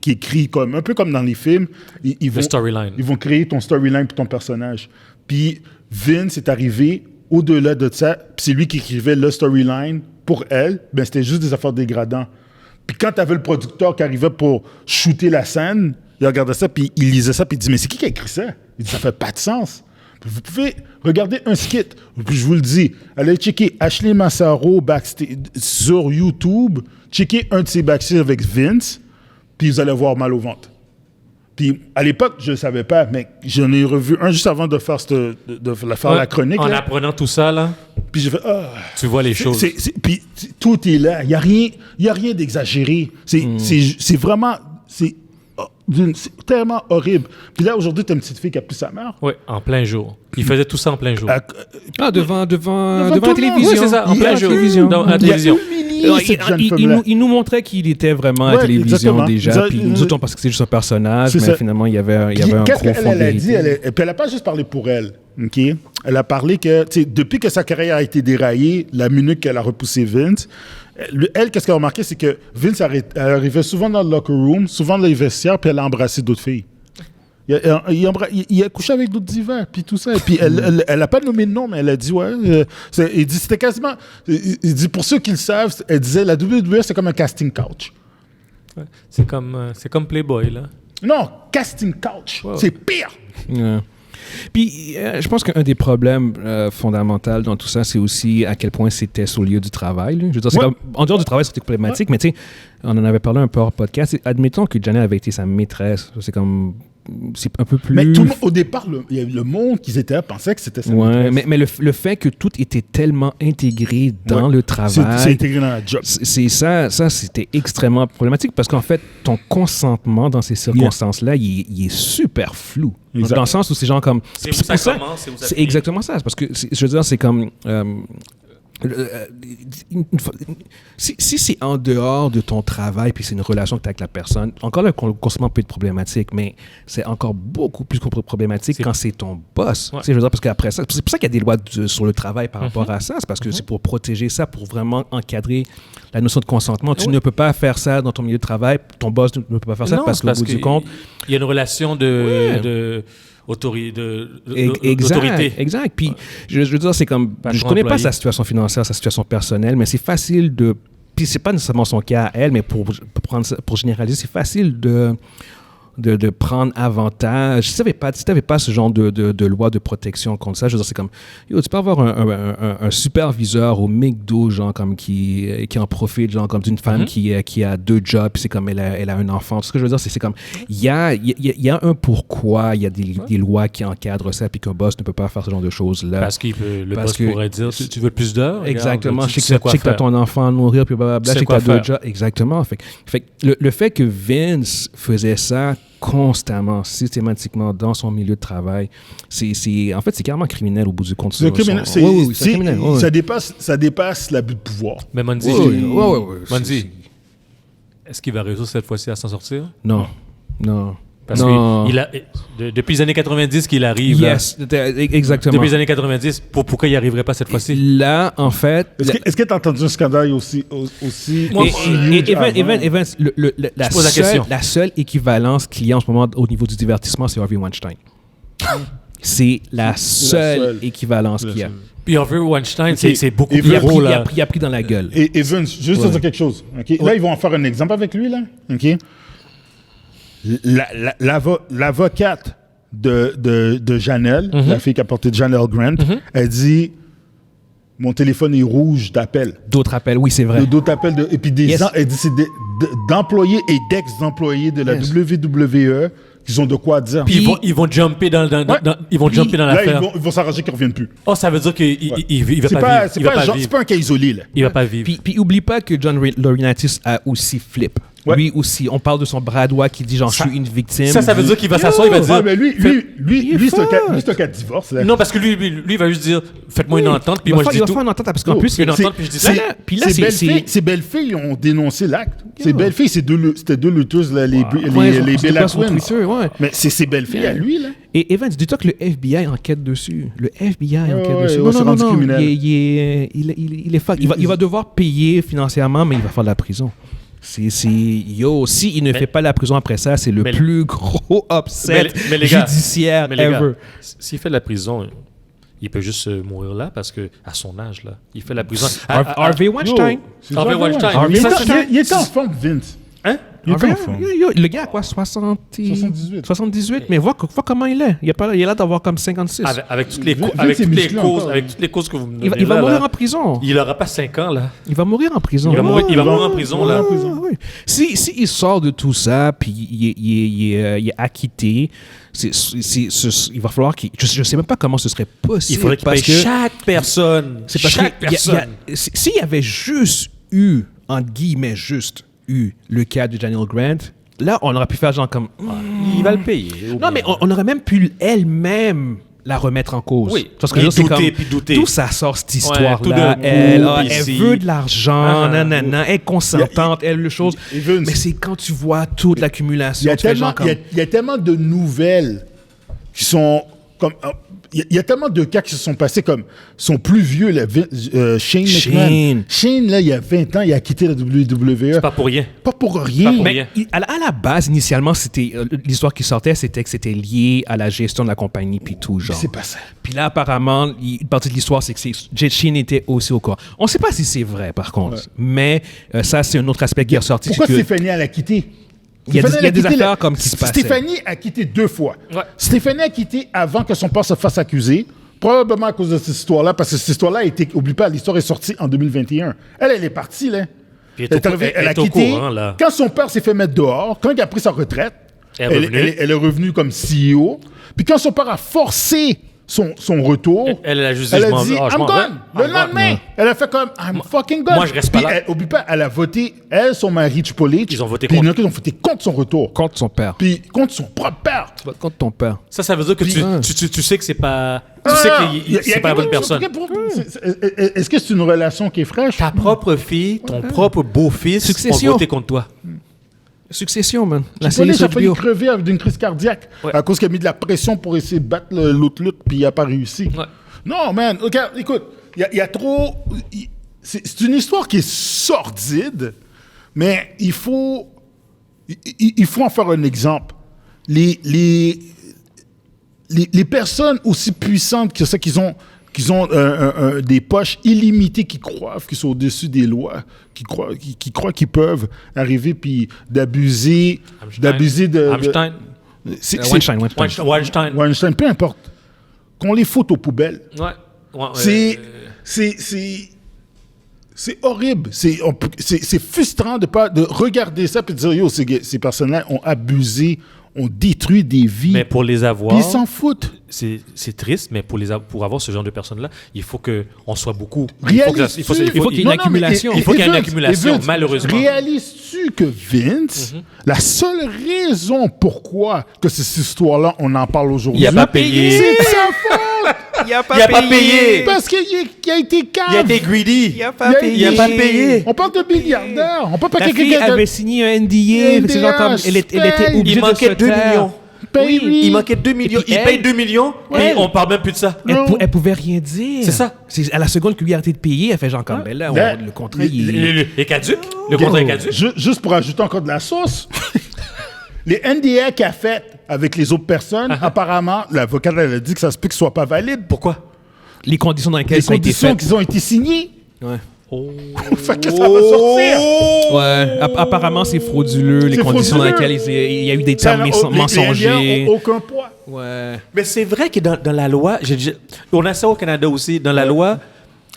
écrit un peu comme dans les films. Ils vont créer ton storyline pour ton personnage. Puis Vince est arrivé au-delà de ça, puis c'est lui qui écrivait le storyline pour elle. Ben c'était juste des affaires dégradantes. Puis quand tu avais le producteur qui arrivait pour shooter la scène, il regardait ça, puis il lisait ça, puis il dit « Mais c'est qui a écrit ça? » Il dit « Ça fait pas de sens. » Vous pouvez regarder un skit, puis je vous le dis, allez checker Ashley Massaro backstage sur YouTube, checker un de ses backstage avec Vince, puis vous allez voir mal au ventre. Puis à l'époque, je ne savais pas, mais j'en ai revu un juste avant de faire, la chronique. En apprenant tout ça, là, puis j'ai fait tu vois les choses. Puis tout est là, il n'y a rien d'exagéré. C'est vraiment... C'est tellement horrible. Puis là, aujourd'hui, t'as une petite fille qui a plus sa mère. Oui, en plein jour. Il faisait tout ça en plein jour. Devant la télévision. Oui, c'est ça, en plein jour. Dans la télévision. Il nous montrait qu'il était vraiment à la télévision exactement. Déjà. Puis nous autres, on pensait que c'était juste un personnage, mais finalement, il y avait un gros fond de vérité. Puis elle n'a pas juste parlé pour elle. Okay? Elle a parlé que, depuis que sa carrière a été déraillée, la minute qu'elle a repoussé Vince, elle, qu'est-ce qu'elle a remarqué, c'est que Vince elle arrivait souvent dans le locker room, souvent dans les vestiaires, puis elle a embrassé d'autres filles. Il a couché avec d'autres divas, puis tout ça. Puis elle n'a pas nommé de nom, mais elle a dit, il dit, c'était quasiment... Il dit, pour ceux qui le savent, elle disait, la WWE, c'est comme un casting couch. Ouais, c'est comme Playboy, là. Non, casting couch, c'est pire. Yeah. Puis, je pense qu'un des problèmes fondamentaux dans tout ça, c'est aussi à quel point c'était sur le lieu du travail. Là. Je veux dire, en dehors du travail, c'était problématique, mais tu sais, on en avait parlé un peu hors podcast. Admettons que Janet avait été sa maîtresse. C'est un peu plus... Mais tout le monde, au départ, le monde qu'ils étaient là pensait que c'était sa maîtresse. Mais le fait que tout était tellement intégré dans le travail... C'est intégré dans la job. C'est ça, c'était extrêmement problématique parce qu'en fait, ton consentement dans ces circonstances-là, il est super flou. Dans le sens où c'est genre comme... C'est où ça commence, c'est exactement ça. Parce que, je veux dire, c'est comme... si c'est en dehors de ton travail puis c'est une relation que tu as avec la personne, encore là, le consentement peut être problématique, mais c'est encore beaucoup plus problématique quand c'est ton boss. Ouais. Je veux dire, parce qu'après ça, c'est pour ça qu'il y a des lois sur le travail par rapport à ça. C'est parce que c'est pour protéger ça, pour vraiment encadrer la notion de consentement. Tu ne peux pas faire ça dans ton milieu de travail. Ton boss ne peut pas faire ça parce qu'au bout du compte... Il y a une relation d'autorité. Exact. Puis, je veux dire, c'est comme... Je connais pas sa situation financière, sa situation personnelle, mais c'est facile de... Puis, c'est pas nécessairement son cas à elle, mais pour généraliser, c'est facile de prendre avantage. Si tu n'avais pas ce genre de loi de protection contre ça, je veux dire, c'est comme, tu peux avoir un superviseur au McDo, genre, comme qui en profite, genre, comme d'une femme qui a 2 jobs, puis c'est comme, elle a un enfant. Tout ce que je veux dire, c'est comme, il y a un pourquoi, il y a des lois qui encadrent ça, puis qu'un boss ne peut pas faire ce genre de choses-là. Parce que le boss pourrait dire, tu veux plus d'heures? Exactement. Je sais que tu as ton enfant à nourrir, puis blablabla, je sais que tu as 2 jobs. Exactement. Fait le fait que Vince faisait ça constamment, systématiquement dans son milieu de travail, en fait, c'est carrément criminel au bout du compte. C'est criminel. C'est criminel. Ça dépasse l'abus de pouvoir. Mais Mondi, est-ce qu'il va réussir cette fois-ci à s'en sortir? Non. Parce que depuis les années 90 qu'il arrive. Yes, exactement. Depuis les années 90, pourquoi il n'y arriverait pas cette fois-ci? Là, en fait... Est-ce que tu as entendu un scandale aussi Evans, la seule équivalence qu'il y a en ce moment au niveau du divertissement, c'est Harvey Weinstein. C'est la seule équivalence qu'il y a. Puis Harvey Weinstein, c'est beaucoup plus gros, là. Il a pris dans la gueule. Et Evans, juste te dire quelque chose. Okay? Là, ils vont en faire un exemple avec lui, là. OK? L'avocate de Janelle, la fille qui a porté Janelle Grant, elle dit mon téléphone est rouge d'appels. D'autres appels, oui, c'est vrai. D'autres appels. Et puis elle dit c'est d'employés et d'ex-employés de la WWE qui ont de quoi dire. Puis ils vont jumper dans l'affaire. Ils vont s'arranger qu'ils ne reviennent plus. Oh, ça veut dire qu'il va pas vivre. C'est pas un cas isolé, là. Il va pas vivre. Puis oublie pas que John Laurinaitis a aussi flip. Ouais. Lui aussi, on parle de son bras droit qui dit genre, je suis une victime. Ça veut dire qu'il va s'asseoir, il va dire... Ouais, mais lui, c'est un cas de divorce. Là. Non, parce que lui, il va juste dire, faites-moi une entente, puis moi je dis il va tout. faire une entente parce qu'en plus, une entente, puis je dis ça. Puis là, Ces belles filles ont dénoncé l'acte. Ces belles filles, c'était deux lutteuses, là, les les Bella Twins. ouais. Mais c'est ces belles filles à lui, là. Et Evans, dis-toi que le FBI enquête dessus. Le FBI enquête dessus. ouais, c'est rendu criminel. Il est fuck. Il va devoir payer financièrement, mais il va faire de la prison. S'il ne fait pas la prison après ça, c'est le plus gros upset judiciaire ever. S'il fait de la prison, il peut juste mourir là parce que à son âge, là, il fait la prison. Harvey Weinstein. Harvey Weinstein. Il était en forme, Vince. Hein? Il était en forme. Le gars a quoi, 78, mais vois comment il est. Il a l'air d'avoir comme 56. Avec toutes les causes que vous me donnez. Il va mourir en prison. Il n'aura pas 5 ans, là. Il va mourir en prison. Il va mourir en prison, là. Oui. Si il sort de tout ça, puis il est acquitté, il va falloir qu'il... Je ne sais même pas comment ce serait possible. Il faudrait qu'il paye chaque personne. C'est parce que s'il y avait juste eu, entre guillemets, le cas de Daniel Grant, là, on aurait pu faire genre comme... Il va le payer. Non, mais on aurait même pu elle-même la remettre en cause. Oui. Parce que Et là, c'est douter, comme... puis douter. Tout ça sort cette histoire-là. tout d'un coup, Elle veut de l'argent, nanana, elle est consentante, elle le chose. Vince, Mais c'est quand tu vois toute l'accumulation, il y a tellement de nouvelles qui sont comme... Il y a tellement de cas qui se sont passés comme sont plus vieux. Là, Shane McMahon. Shane, là, il y a 20 ans, il a quitté la WWE. C'est pas pour rien. Pas pour rien. Mais à la base, initialement, c'était l'histoire qui sortait, c'était que c'était lié à la gestion de la compagnie puis tout genre. C'est pas ça. Puis là, apparemment, une partie de l'histoire, c'est que Shane était aussi au corps. On ne sait pas si c'est vrai, par contre. Ouais. Mais ça, c'est un autre aspect qui est ressorti. Pourquoi Stéphanie a quitté? Il y a des affaires comme qui se passent. Stéphanie a quitté 2 fois. Ouais. Stéphanie a quitté avant que son père se fasse accuser, probablement à cause de cette histoire-là, parce que cette histoire-là a été... Oublie pas, l'histoire est sortie en 2021. Elle est partie, là. Elle a quitté. Courant, là. Quand son père s'est fait mettre dehors, quand il a pris sa retraite, elle est revenue comme CEO. Puis quand son père a forcé son retour, elle a juste dit I'm gone. Le lendemain, elle a fait comme I'm fucking gone. Moi, je reste pas là. Oublie pas, elle a voté, son mari Triple H. Ils ont voté contre. Ils ont voté contre son retour. Contre son père. Puis contre son propre père. Tu votes contre ton père. Ça veut dire que tu sais que c'est pas... Tu sais que c'est pas la bonne personne. Est-ce que c'est une relation qui est fraîche? Ta propre fille, ton propre beau-fils ont voté contre toi. Succession, man. La série a failli crever avec une crise cardiaque à cause qu'il a mis de la pression pour essayer de battre l'autre lutte, puis il n'a pas réussi. Ouais. Non, man. Regarde, écoute, il y a trop... C'est une histoire qui est sordide, mais il faut en faire un exemple. Les personnes aussi puissantes que ça, qui ont des poches illimitées, qui croient qu'ils sont au-dessus des lois, qui croient qu'ils peuvent arriver puis d'abuser de... Weinstein, peu importe. Qu'on les foute aux poubelles. C'est horrible. C'est frustrant de regarder ça et de dire, yo, ces personnes-là ont abusé, ont détruit des vies. Mais pour les avoir... Puis ils s'en foutent. C'est triste, mais pour avoir ce genre de personnes-là, il faut qu'on soit beaucoup. Il faut qu'il y ait une accumulation. Il faut qu'il y ait une accumulation, malheureusement. Réalises-tu que Vince, la seule raison pourquoi que cette histoire-là, on en parle aujourd'hui... Il n'a pas payé. C'est de sa faute. Il n'a pas payé. Parce qu'il a été cave. Il a été greedy. Il n'a pas payé. On parle de milliardaires. On parle pas La fille avait signé un NDA. C'est genre comme elle était obligée de se 2 millions. Oui. Il manquait 2 millions. Il paye 2 millions et on parle même plus de ça. Elle pouvait rien dire. C'est ça. À la seconde qu'il lui a arrêté de payer, elle fait genre comme ben là, le contrat il est caduc. Le contrat est caduc. Juste pour ajouter encore de la sauce. Les NDA qu'elle a fait avec les autres personnes, apparemment, l'avocate elle a dit que ça se peut qu'ils ne soient pas valides. Pourquoi? Les conditions dans lesquelles ça a été fait. Les conditions qu'ils ont été signées. Ouais. Fait que ça va sortir. Ouais. Apparemment, c'est frauduleux, les conditions dans lesquelles il y a eu des termes mensongers. Les NDA n'ont aucun poids. Ouais. Mais c'est vrai que dans la loi, on a ça au Canada aussi, dans la loi,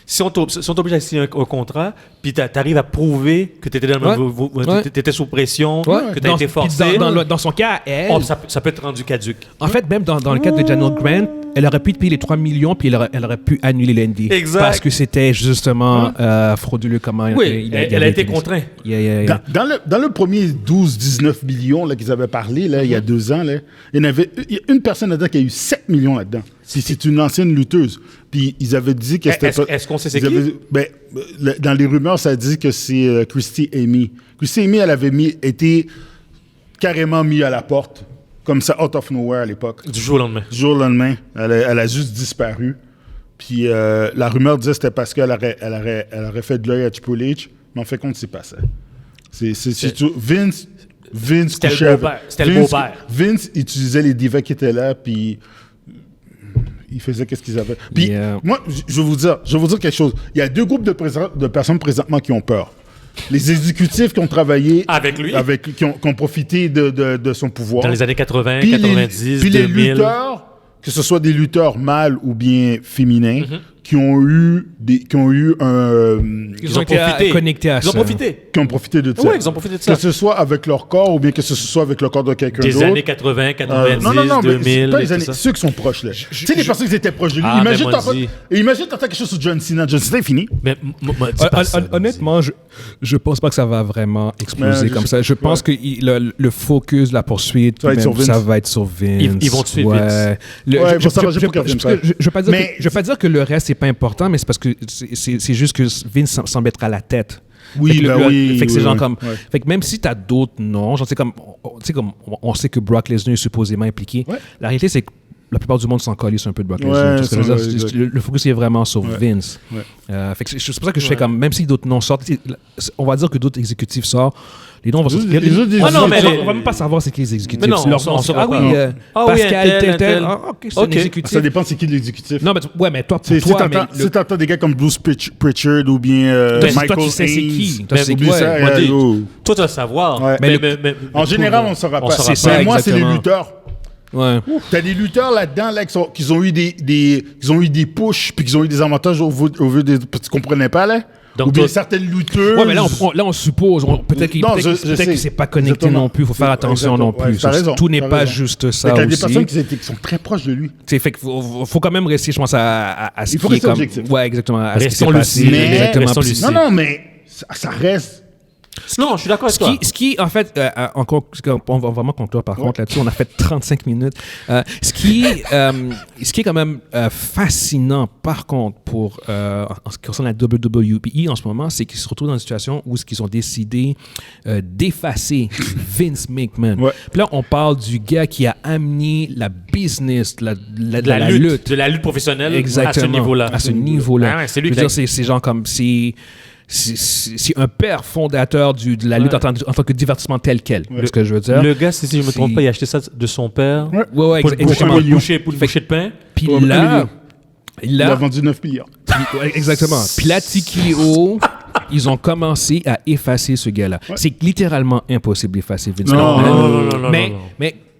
si on t'oblige à signer un contrat, puis tu arrives à prouver que tu étais sous pression, que tu as été forcé. Dans son cas, elle... ça peut être rendu caduc. En fait, même dans le cas de Daniel Grant, elle aurait pu te payer les 3 millions, puis elle aurait pu annuler l'ND. Exact. Parce que c'était justement frauduleux comment oui, elle a été contrainte. Dans le premier 12-19 millions là, qu'ils avaient parlé là, il y a 2 ans, là, il y avait une personne là-dedans qui a eu 7 millions là-dedans. C'est une ancienne lutteuse. Puis ils avaient dit que c'était... Est-ce qu'on sait c'est qui? Dans les rumeurs, ça dit que c'est Christy Amy. Christy Amy, elle avait été carrément mise à la porte, comme ça, out of nowhere à l'époque. Du jour au lendemain. Du jour au lendemain. Elle a juste disparu. Puis la rumeur disait que c'était parce qu'elle aurait fait de l'œil à Triple H, mais en fait, compte, c'est pas ça. C'est tout. Vince c'était le beau-père. Vince utilisait les divas qui étaient là, puis ils faisaient qu'est-ce qu'ils avaient. Puis moi, je vais vous dire quelque chose. Il y a 2 groupes de personnes présentement qui ont peur. Les exécutifs qui ont travaillé avec lui, qui ont profité de son pouvoir. Dans les années 80, puis 90, puis 2000. Les lutteurs, que ce soit des lutteurs mâles ou bien féminins, qui ont eu un... Ils ont été connectés à ça. Ils ont profité. Qui ont profité de ça. Oui, ils ont profité de ça. Que ce soit avec leur corps ou bien que ce soit avec le corps de quelqu'un d'autre. Des années 80, 90, non, 2000. Pas les années, ceux qui sont proches, là. Tu sais, les personnes qui étaient proches de lui. Imagine t'entends quelque chose sur John Cena. John Cena est fini. Mais, honnêtement, je pense pas que ça va vraiment exploser comme ça. Je pense que le focus, la poursuite, ça va être sur Vince. Ils vont te suivre Vince. Je vais pas dire que le reste, c'est pas important, mais c'est parce que c'est juste que Vince semble être à la tête. Oui, fait que c'est genre comme... Fait que même si t'as d'autres noms, genre, on sait que Brock Lesnar est supposément impliqué. Ouais. La réalité, c'est que la plupart du monde s'en calisse un peu de Brock Lesnar. Le focus est vraiment sur Vince. Ouais. Fait que c'est pour ça que je fais comme... Même si d'autres noms sortent, on va dire que d'autres exécutifs sortent, les noms vont sortir. On va même pas savoir c'est qui les exécutifs. Mais non, on saura pas. Pascal, tel. Ok, c'est un exécutif. Ça dépend c'est qui l'exécutif. Non, mais toi, si t'entends des gars comme Bruce Pritchard ou bien Michael toi, tu sais c'est qui. Toi, tu dois savoir. Mais en général, on ne saura pas. Mais moi, c'est les lutteurs. Ouais. T'as des lutteurs là-dedans là, qui ont eu des pushs puis qui ont eu des avantages au vu des... Tu comprenais pas, là? Donc, ou bien certaines lutteuses... Ouais, mais là, on suppose. Peut-être que c'est pas connecté non plus. Il faut faire attention non plus. Tout n'est pas juste ça aussi. Il y a des personnes qui sont très proches de lui. Fait qu'il faut quand même rester, je pense, à ce qui est comme... Il faut rester objectif. Ouais, exactement. Restons lucides. Non, mais ça reste... Non, je suis d'accord avec toi. Ce qui, en fait, on va vraiment conclure par contre là-dessus, on a fait 35 minutes. Ce qui est quand même fascinant, par contre, en ce qui concerne la WWE en ce moment, c'est qu'ils se retrouvent dans une situation où ils ont décidé d'effacer Vince McMahon. Ouais. Puis là, on parle du gars qui a amené la business, la lutte. De la lutte professionnelle exactement, à ce niveau-là. Ah ouais, c'est lui qui c'est genre comme... C'est un père fondateur de la lutte en tant que divertissement tel quel. Ce que je veux dire. Le gars, si je ne me trompe pas, il a acheté ça de son père. Ouais, exactement. Pour le boucher de pain. Puis là, il a vendu 9 milliards. Exactement. Puis là, TKO, ils ont commencé à effacer ce gars-là. Ouais. C'est littéralement impossible d'effacer Vince McMahon.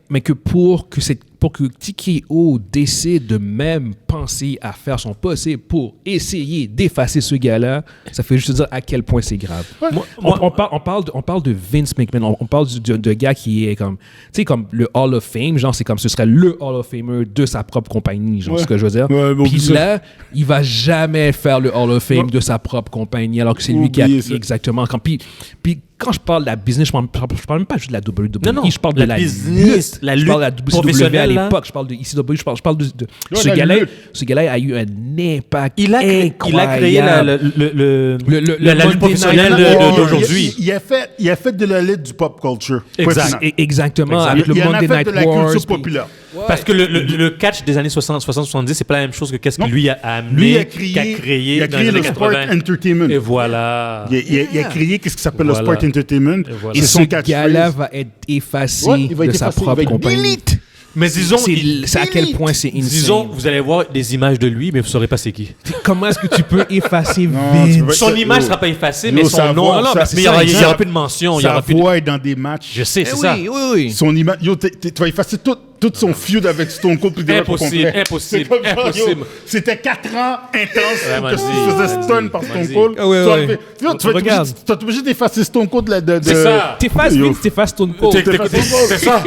Mais que pour que TKO décide de même penser à faire son possible pour essayer d'effacer ce gars-là, ça fait juste dire à quel point c'est grave. Ouais. On parle de Vince McMahon, on parle de gars qui est comme, tu sais, comme le Hall of Fame, genre c'est comme ce serait le Hall of Famer de sa propre compagnie, genre ce que je veux dire. Puis là, il va jamais faire le Hall of Fame de sa propre compagnie, alors que c'est lui qui a exactement. Puis quand je parle de la business, je parle même pas juste de la WWE. Non, je parle de la business, la lutte. Je parle de la WCW à l'époque. Je parle de ECW. Je parle de ce gars-là. Ce gars-là a eu un impact incroyable. Il a créé la lutte professionnelle d'aujourd'hui. Il a fait de la lutte du pop culture. Exactement. Avec le Monday Night Wars. Il a fait de la culture populaire. Parce que le catch des années 60-70, c'est pas la même chose que qu'est-ce que lui a amené, lui a créé le sport entertainment. Et voilà. Il a créé qu'est-ce qui s'appelle le sport entertainment. Et ce gars-là va être effacé de sa propre compagnie. Mais disons, c'est à quel point c'est insane. Disons, vous allez voir des images de lui, mais vous ne saurez pas c'est qui. Comment est-ce que tu peux effacer Vince? Son image ne sera pas effacée, mais son nom. Mais il n'y aura plus de mention. Sa voix est dans des matchs. Je sais, c'est ça. Oui. Son image, tu vas effacer tout son feud avec Stone Cold. Impossible. C'était 4 ans intenses que tu faisais stun par Stone Cold. Tu vas être obligé d'effacer Stone Cold. C'est ça. T'effaces Vince, t'effaces Stone Cold. C'est ça.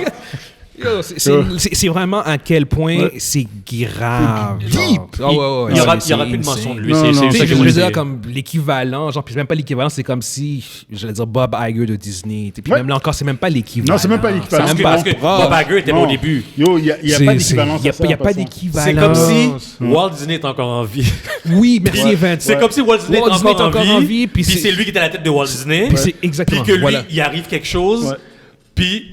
C'est vraiment à quel point c'est grave. Deep. Il n'y aura plus de mention de lui. C'est ça que je veux dire, comme l'équivalent, genre, puis même pas l'équivalent, c'est comme si, j'allais dire Bob Iger de Disney. Puis même là encore, c'est même pas l'équivalent. Non, c'est même pas l'équivalent. Parce que Bob Iger était au début. Yo, il n'y a pas d'équivalence. Il n'y a pas d'équivalent. C'est comme si Walt Disney est encore en vie. Oui, merci Evans. C'est comme si Walt Disney est encore en vie. Puis c'est lui qui est à la tête de Walt Disney. Exactement. Puis que lui, il arrive quelque chose. Puis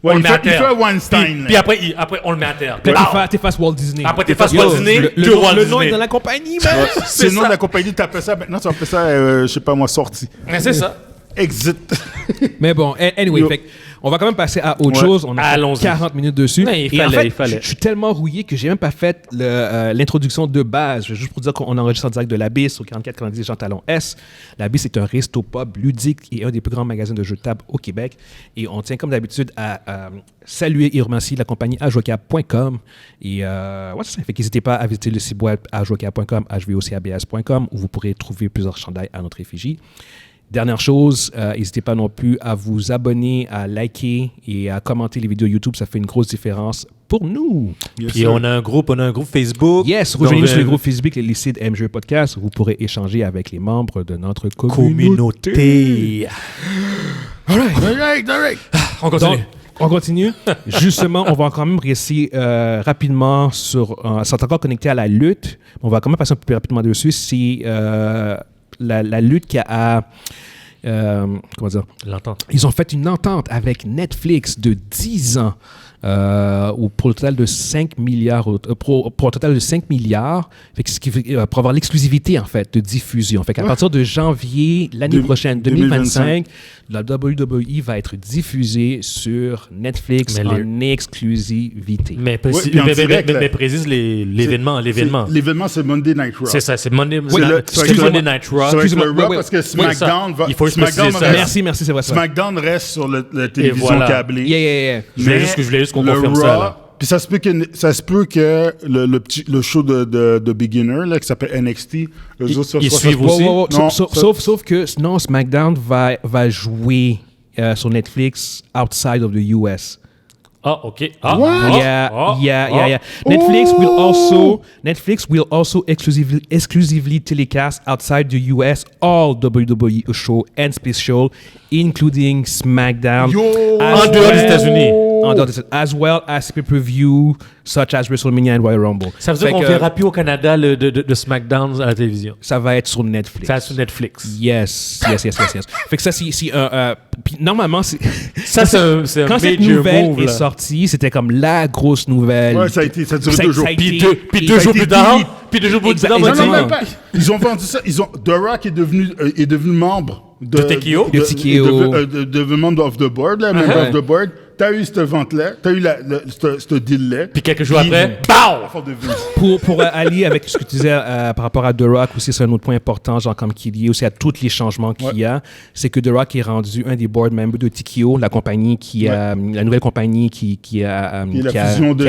on le met à terre. Il fait Weinstein. Puis après, on le met à terre. Puis t'effaces Walt Disney. Après, t'effaces Walt Disney de Walt Disney. Le nom est dans la compagnie, man. C'est le nom de la compagnie. Tu appelles ça, maintenant, tu appelles ça, je sais pas moi, sortie. C'est ça. Exit. Mais bon, anyway, on va quand même passer à autre chose. On a 40 minutes dessus. Mais il fallait. Je suis tellement rouillé que j'ai même pas fait l'introduction de base. Juste pour dire qu'on enregistre en direct de l'Abysse au 4490 Jean Talon S. L'Abysse est un resto-pub ludique et un des plus grands magasins de jeux de table au Québec. Et on tient comme d'habitude à saluer et remercier la compagnie ajocab.com. Et c'est ça. Fait qu'hésitez pas à visiter le site web ajocab.com, hvocabs.com, où vous pourrez trouver plusieurs chandails à notre effigie. Dernière chose, n'hésitez pas non plus à vous abonner, à liker et à commenter les vidéos YouTube. Ça fait une grosse différence pour nous. Puis on a un groupe Facebook. Yes, rejoignez-nous sur le groupe Facebook, les Lycées de MJE Podcast. Vous pourrez échanger avec les membres de notre communauté. All right. On continue. On continue. Justement, on va quand même rester rapidement sur... c'est encore connecté à la lutte. On va quand même passer un peu plus rapidement dessus. C'est... La lutte qui a... comment dire? L'entente. Ils ont fait une entente avec Netflix de 10 ans pour le total de 5 milliards. Pour un total de 5 milliards, fait que ce qui fait, pour avoir l'exclusivité, en fait, de diffusion. Fait qu'à partir de janvier l'année prochaine, 2025, la WWE va être diffusée sur Netflix en exclusivité. Mais précise l'événement. L'événement, c'est Monday Night Raw. C'est ça, c'est Monday Night Raw. Excusez-moi, parce que SmackDown va... Il faut préciser ça. Merci, c'est vrai. SmackDown reste sur la télévision câblée. Yeah. Je voulais juste qu'on confirme ça. Là. Puis ça se peut que le show de Beginner, là, qui s'appelle NXT, ils suivent aussi. Sauf que non, SmackDown va jouer sur Netflix outside of the US. OK. Yeah. Netflix will also exclusively telecast outside the US all WWE show and special, including SmackDown. En dehors des États-Unis. As well as pay-per-view such as WrestleMania and Royal Rumble. Ça veut dire qu'on ne verra plus au Canada de SmackDown à la télévision. Ça va être sur Netflix. Ça va être sur Netflix. Yes. Fait que ça, c'est puis normalement, c'est... Ça, c'est un quand cette nouvelle est sortie, c'était comme la grosse nouvelle. Ouais, ça a duré 2 jours. Puis 2 jours plus tard, non, ils ont vendu ça. The Rock est devenu membre de TKO. devenu membre of the board, member of the board. T'as eu cette vente-là, t'as eu ce deal-là. Puis quelques jours après, BAM! Pour allier avec ce que tu disais par rapport à The Rock aussi, c'est un autre point important, genre comme qu'il y a aussi à tous les changements qu'il y a, c'est que The Rock est rendu un des board members de TKO, la compagnie la nouvelle compagnie qui a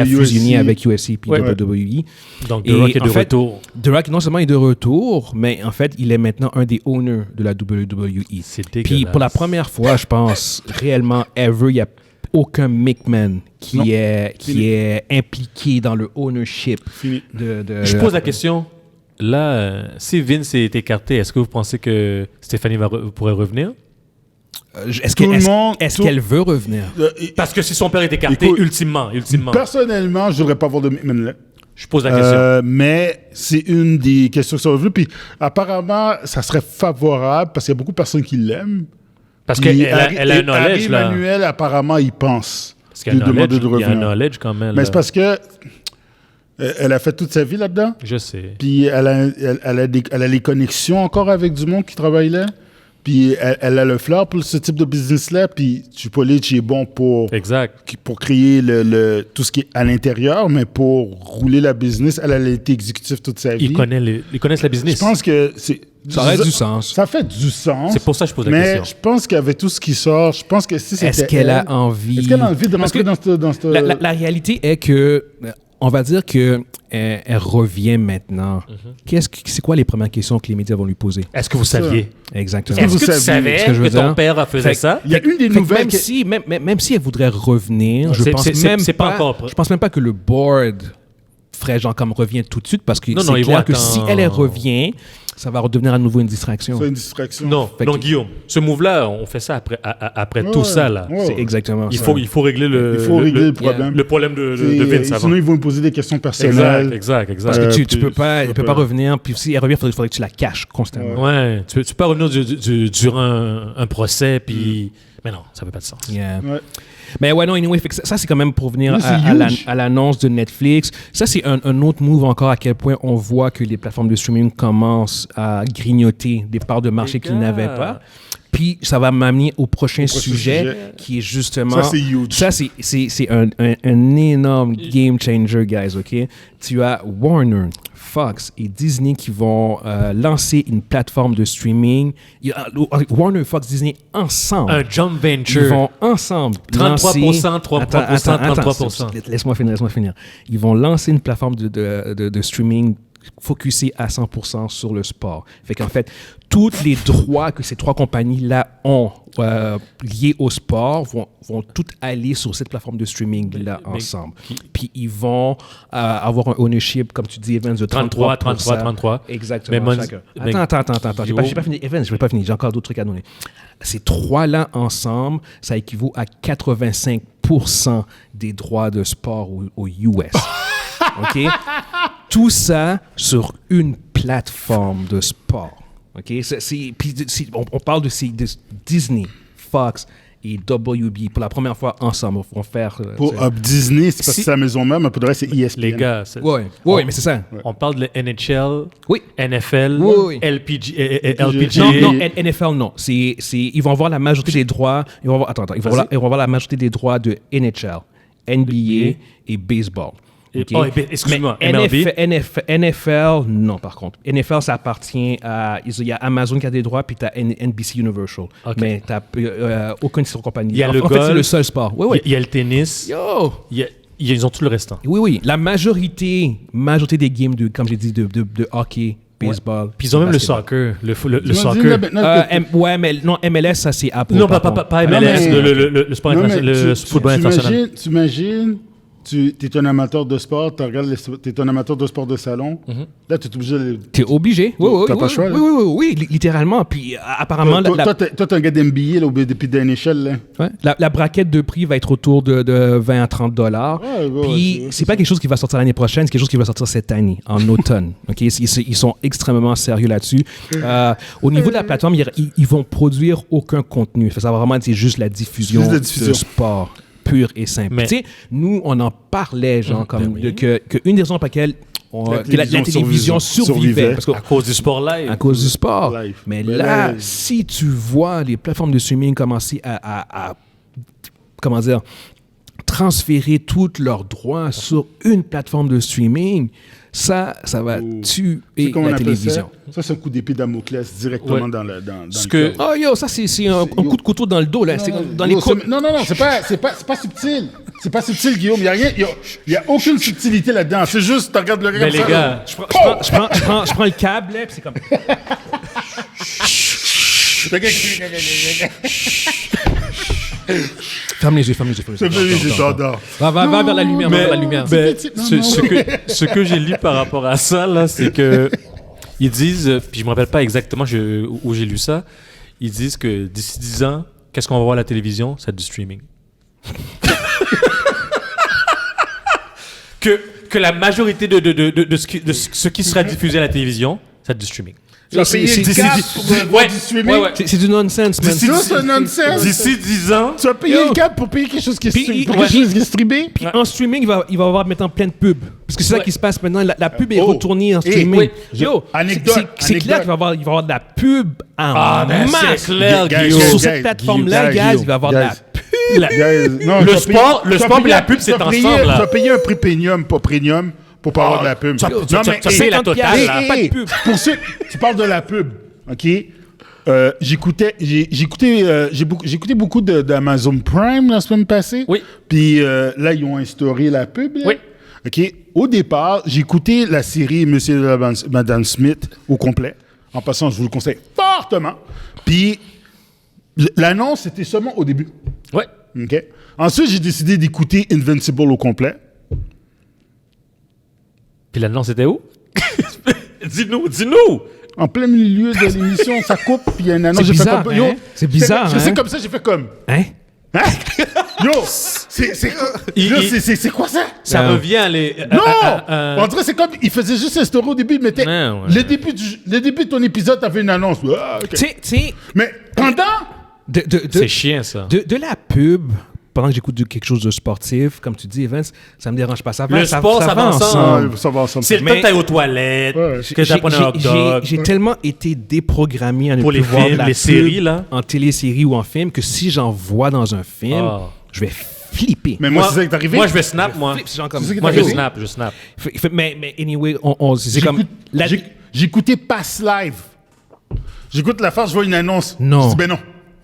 fusionné avec USC et WWE. Donc The Rock est de retour. The Rock non seulement est de retour, mais en fait, il est maintenant un des owners de la WWE. C'est dégueulasse. Puis pour la première fois, je pense, réellement, ever, il y a aucun McMahon qui est impliqué dans le ownership Je pose la question. Là, si Vince est écarté, est-ce que vous pensez que Stéphanie pourrait revenir? Est-ce qu'elle veut revenir? Parce que si son père est écarté, ultimement. Personnellement, je ne voudrais pas voir de McMahon là. Je pose la question. Mais c'est une des questions qui sont revenues. Puis apparemment, ça serait favorable parce qu'il y a beaucoup de personnes qui l'aiment. Parce qu'elle a un knowledge, là. Emmanuel, apparemment, il pense. Parce qu'il y a un knowledge quand même. Mais c'est parce que elle a fait toute sa vie là-dedans. Je sais. Puis elle a les connexions encore avec du monde qui travaille là. Puis elle a le flair pour ce type de business-là. Puis Triple-H est bon pour créer tout ce qui est à l'intérieur, mais pour rouler la business, elle a été exécutive toute sa vie. Ils connaissent la business. Je pense que ça aurait du sens. Ça fait du sens. C'est pour ça que je pose la question. Mais je pense qu'avec tout ce qui sort, je pense que si c'était Est-ce qu'elle a envie de rentrer dans ce... La réalité est que on va dire que elle revient maintenant. C'est quoi les premières questions que les médias vont lui poser? Est-ce que vous saviez? Exactement. Est-ce que tu savais que ton père faisait ça? Il y a une des nouvelles... Même si elle voudrait revenir, je pense même pas que le board ferait genre comme revient tout de suite, parce que c'est clair que si elle revient, ça va redevenir à nouveau une distraction. C'est une distraction. Non, Guillaume, ce move-là, on fait ça après tout ça, là. C'est exactement ça. Il faut régler le problème. Le problème de Vince avant. Sinon, ils vont me poser des questions personnelles. Exact. Parce que tu peux pas revenir, puis si elle revient, il faudrait que tu la caches constamment. Ouais, tu peux pas revenir durant un procès, puis... Mais non, ça fait pas de sens. Yeah. Ouais. Mais ouais, non, anyway, ça c'est quand même pour venir à l'annonce de Netflix. Ça, c'est un autre move encore, à quel point on voit que les plateformes de streaming commencent à grignoter des parts de marché qu'ils n'avaient pas. Puis ça va m'amener au prochain sujet qui est justement... Ça, c'est huge. Ça, c'est un énorme game changer, guys, OK? Tu as Warner, Fox et Disney qui vont lancer une plateforme de streaming. Warner, Fox, Disney ensemble. Un joint venture. Ils vont ensemble 33%, 33%. Laisse-moi finir. Ils vont lancer une plateforme de streaming focusé à 100% sur le sport. Fait qu'en fait, tous les droits que ces trois compagnies-là ont liés au sport vont tout aller sur cette plateforme de streaming-là ensemble. Puis ils vont avoir un ownership, comme tu dis, Evans, de 33%. Exactement. Attends. J'ai pas fini. Evans, je vais pas finir. J'ai encore d'autres trucs à donner. Ces trois-là ensemble, ça équivaut à 85% des droits de sport aux US. OK? Tout ça sur une plateforme de sport. OK? On parle de Disney, Fox et WB pour la première fois ensemble. Vont faire... Pour Disney, c'est parce que c'est la maison même, mais pour le reste, c'est ESPN. Les gars... Oui, mais c'est ça. On parle de NHL, oui. NFL, oui. LPGA. Non, NFL, non. Ils vont avoir la majorité des droits... Ils vont avoir la majorité des droits de NHL, NBA et baseball. Okay. Excuse-moi, NFL, non, par contre. NFL, ça appartient à... Il y a Amazon qui a des droits, puis tu as NBC Universal. Okay. Mais tu n'as aucune de ces compagnies. Il y a le golf. En fait, c'est le seul sport. Oui. Il y a le tennis. Ils ont tout le restant. Oui. La majorité des games, comme j'ai dit, de hockey, baseball. Puis ils ont même le soccer. Le soccer. Mais non, MLS, ça, c'est Apple. Non, pas MLS. Le sport international. Le football international. Tu imagines... Tu es un amateur de sport, tu es un amateur de sport de salon. Là, tu es obligé de... Tu es obligé. Oui. T'as pas le choix. Oui, littéralement. Puis apparemment... Toi, t'es un gars d'NBA depuis d'NHL. Là. Ouais. La braquette de prix va être autour de 20 à 30 $. Puis c'est pas quelque chose qui va sortir l'année prochaine, c'est quelque chose qui va sortir cette année, en automne. Okay? Ils sont extrêmement sérieux là-dessus. Au niveau de la plateforme, ils vont produire aucun contenu. Ça va vraiment être juste la diffusion de sport. Pur et simple. Tu sais, nous, on en parlait, genre, que une des raisons pour laquelle la télévision survivait. Parce à cause du sport live. À cause du sport. Mais là, si tu vois les plateformes de streaming commencer à comment dire, transférer tous leurs droits sur une plateforme de streaming, ça va tuer la télévision. Ça, c'est un coup d'épée Damoclès directement dans le ça, c'est un coup de couteau dans le dos. Là. Non, c'est pas subtil. C'est pas subtil, Guillaume. Il n'y a aucune subtilité là-dedans. C'est juste, tu regardes le regard. Mais les gars, je prends le câble, là, puis c'est comme... Ferme les yeux. Va vers la lumière. Ce que j'ai lu par rapport à ça, là, c'est que ils disent, puis je me rappelle pas exactement où j'ai lu ça, ils disent que d'ici 10 ans, qu'est-ce qu'on va voir à la télévision? C'est du streaming. que la majorité de ce qui sera diffusé à la télévision, c'est du streaming. C'est du nonsense, man. C'est un nonsense. D'ici 10 ans, tu vas payer le câble pour payer quelque chose qui est streamé. Puis en streaming, il va y avoir maintenant plein de pubs. Parce que c'est ça qui se passe maintenant. La pub est retournée en streaming. C'est clair qu'il va y avoir de la pub en masse. C'est clair, sur cette plateforme-là, guys, il va y avoir de la pub. Le sport et la pub, c'est ensemble. Tu vas payer un prix premium, pas premium. Pour pas avoir de la pub. Non, mais c'est la totale. Pas de pub. Pour ceux, tu parles de la pub, OK? J'ai écouté beaucoup d'Amazon Prime la semaine passée. Oui. Puis là, ils ont instauré la pub. Là. Oui. OK? au départ, j'ai écouté la série Monsieur et Madame Smith au complet. En passant, je vous le conseille fortement. Puis, l'annonce, c'était seulement au début. Ouais. OK? Ensuite, j'ai décidé d'écouter Invincible au complet. Puis l'annonce était où? Dis-nous! En plein milieu de l'émission, ça coupe, puis il y a une annonce. C'est bizarre, fait comme, yo, hein? C'est bizarre, Je sais hein? comme ça, j'ai fait comme... Hein? Hein? Yo, c'est quoi ça? Ça revient les. Non! On dirait que c'est comme... Il faisait juste un story au début, il mettait... Ouais. Le début de ton épisode, t'avais une annonce. Ah, OK. Tu sais, Mais pendant... C'est chiant, ça. De la pub, pendant que j'écoute quelque chose de sportif, comme tu dis, Evans, ça me dérange pas. Ça va, Le sport, ça va ensemble. Ça va ensemble. C'est le temps que t'ailles aux toilettes, que t'apprends un hot dog. J'ai tellement été déprogrammé à ne Pour plus les voir de films, la les pub séries, là. en télésérie ou en film, que si j'en vois dans un film, je vais flipper. Mais moi, c'est ça qui est arrivé. Moi, je vais snap, moi. Flip, c'est genre comme... C'est ça qui est Moi, je arrivé. snap. Mais anyway, c'est comme... J'écoutais Pass Live. J'écoute la face, je vois une annonce. Non. Je dis, ben non.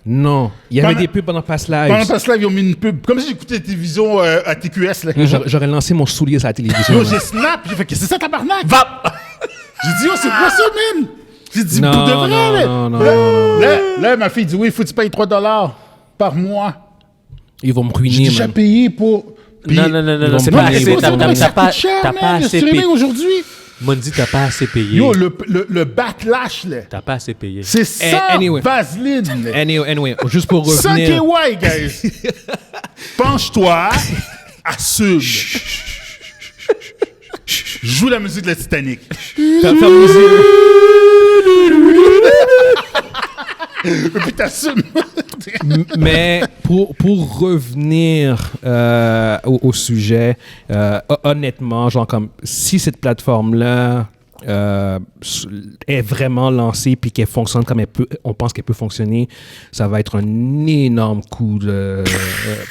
Non. Il y avait Pendant- des pubs pendant Pass Live. Pendant Pass Live, ils ont mis une pub. Comme si j'écoutais la télévision à TQS. Là. J'aurais lancé mon soulier sur la télévision. Yo, j'ai snap. J'ai fait, qu'est-ce que c'est ça, tabarnak? Va! J'ai dit, yo, c'est quoi ça, man? J'ai dit, Non, pour de vrai, non, là. non, non, Là, non, là, ma fille dit, oui, il faut que tu payes $3 par mois. Ils vont me J'ai ruiner, déjà man. payé pour... Puis- Non, c'est Non, pas mais assez. c'est pas ça, ça T'as coûte cher, pas man, le assez streaming payé. aujourd'hui. Mondi, t'as pas assez payé. Yo, le backlash, là. T'as pas assez payé. C'est ça, anyway. Vaseline. là. Anyway, juste pour 100 revenir... KY, guys. Penche-toi, assume. Joue la musique de la Titanic. Et puis t'assumes. Mais pour revenir au sujet, honnêtement, genre comme si cette plateforme-là est vraiment lancée puis qu'elle fonctionne comme elle peut, on pense qu'elle peut fonctionner, ça va être un énorme coup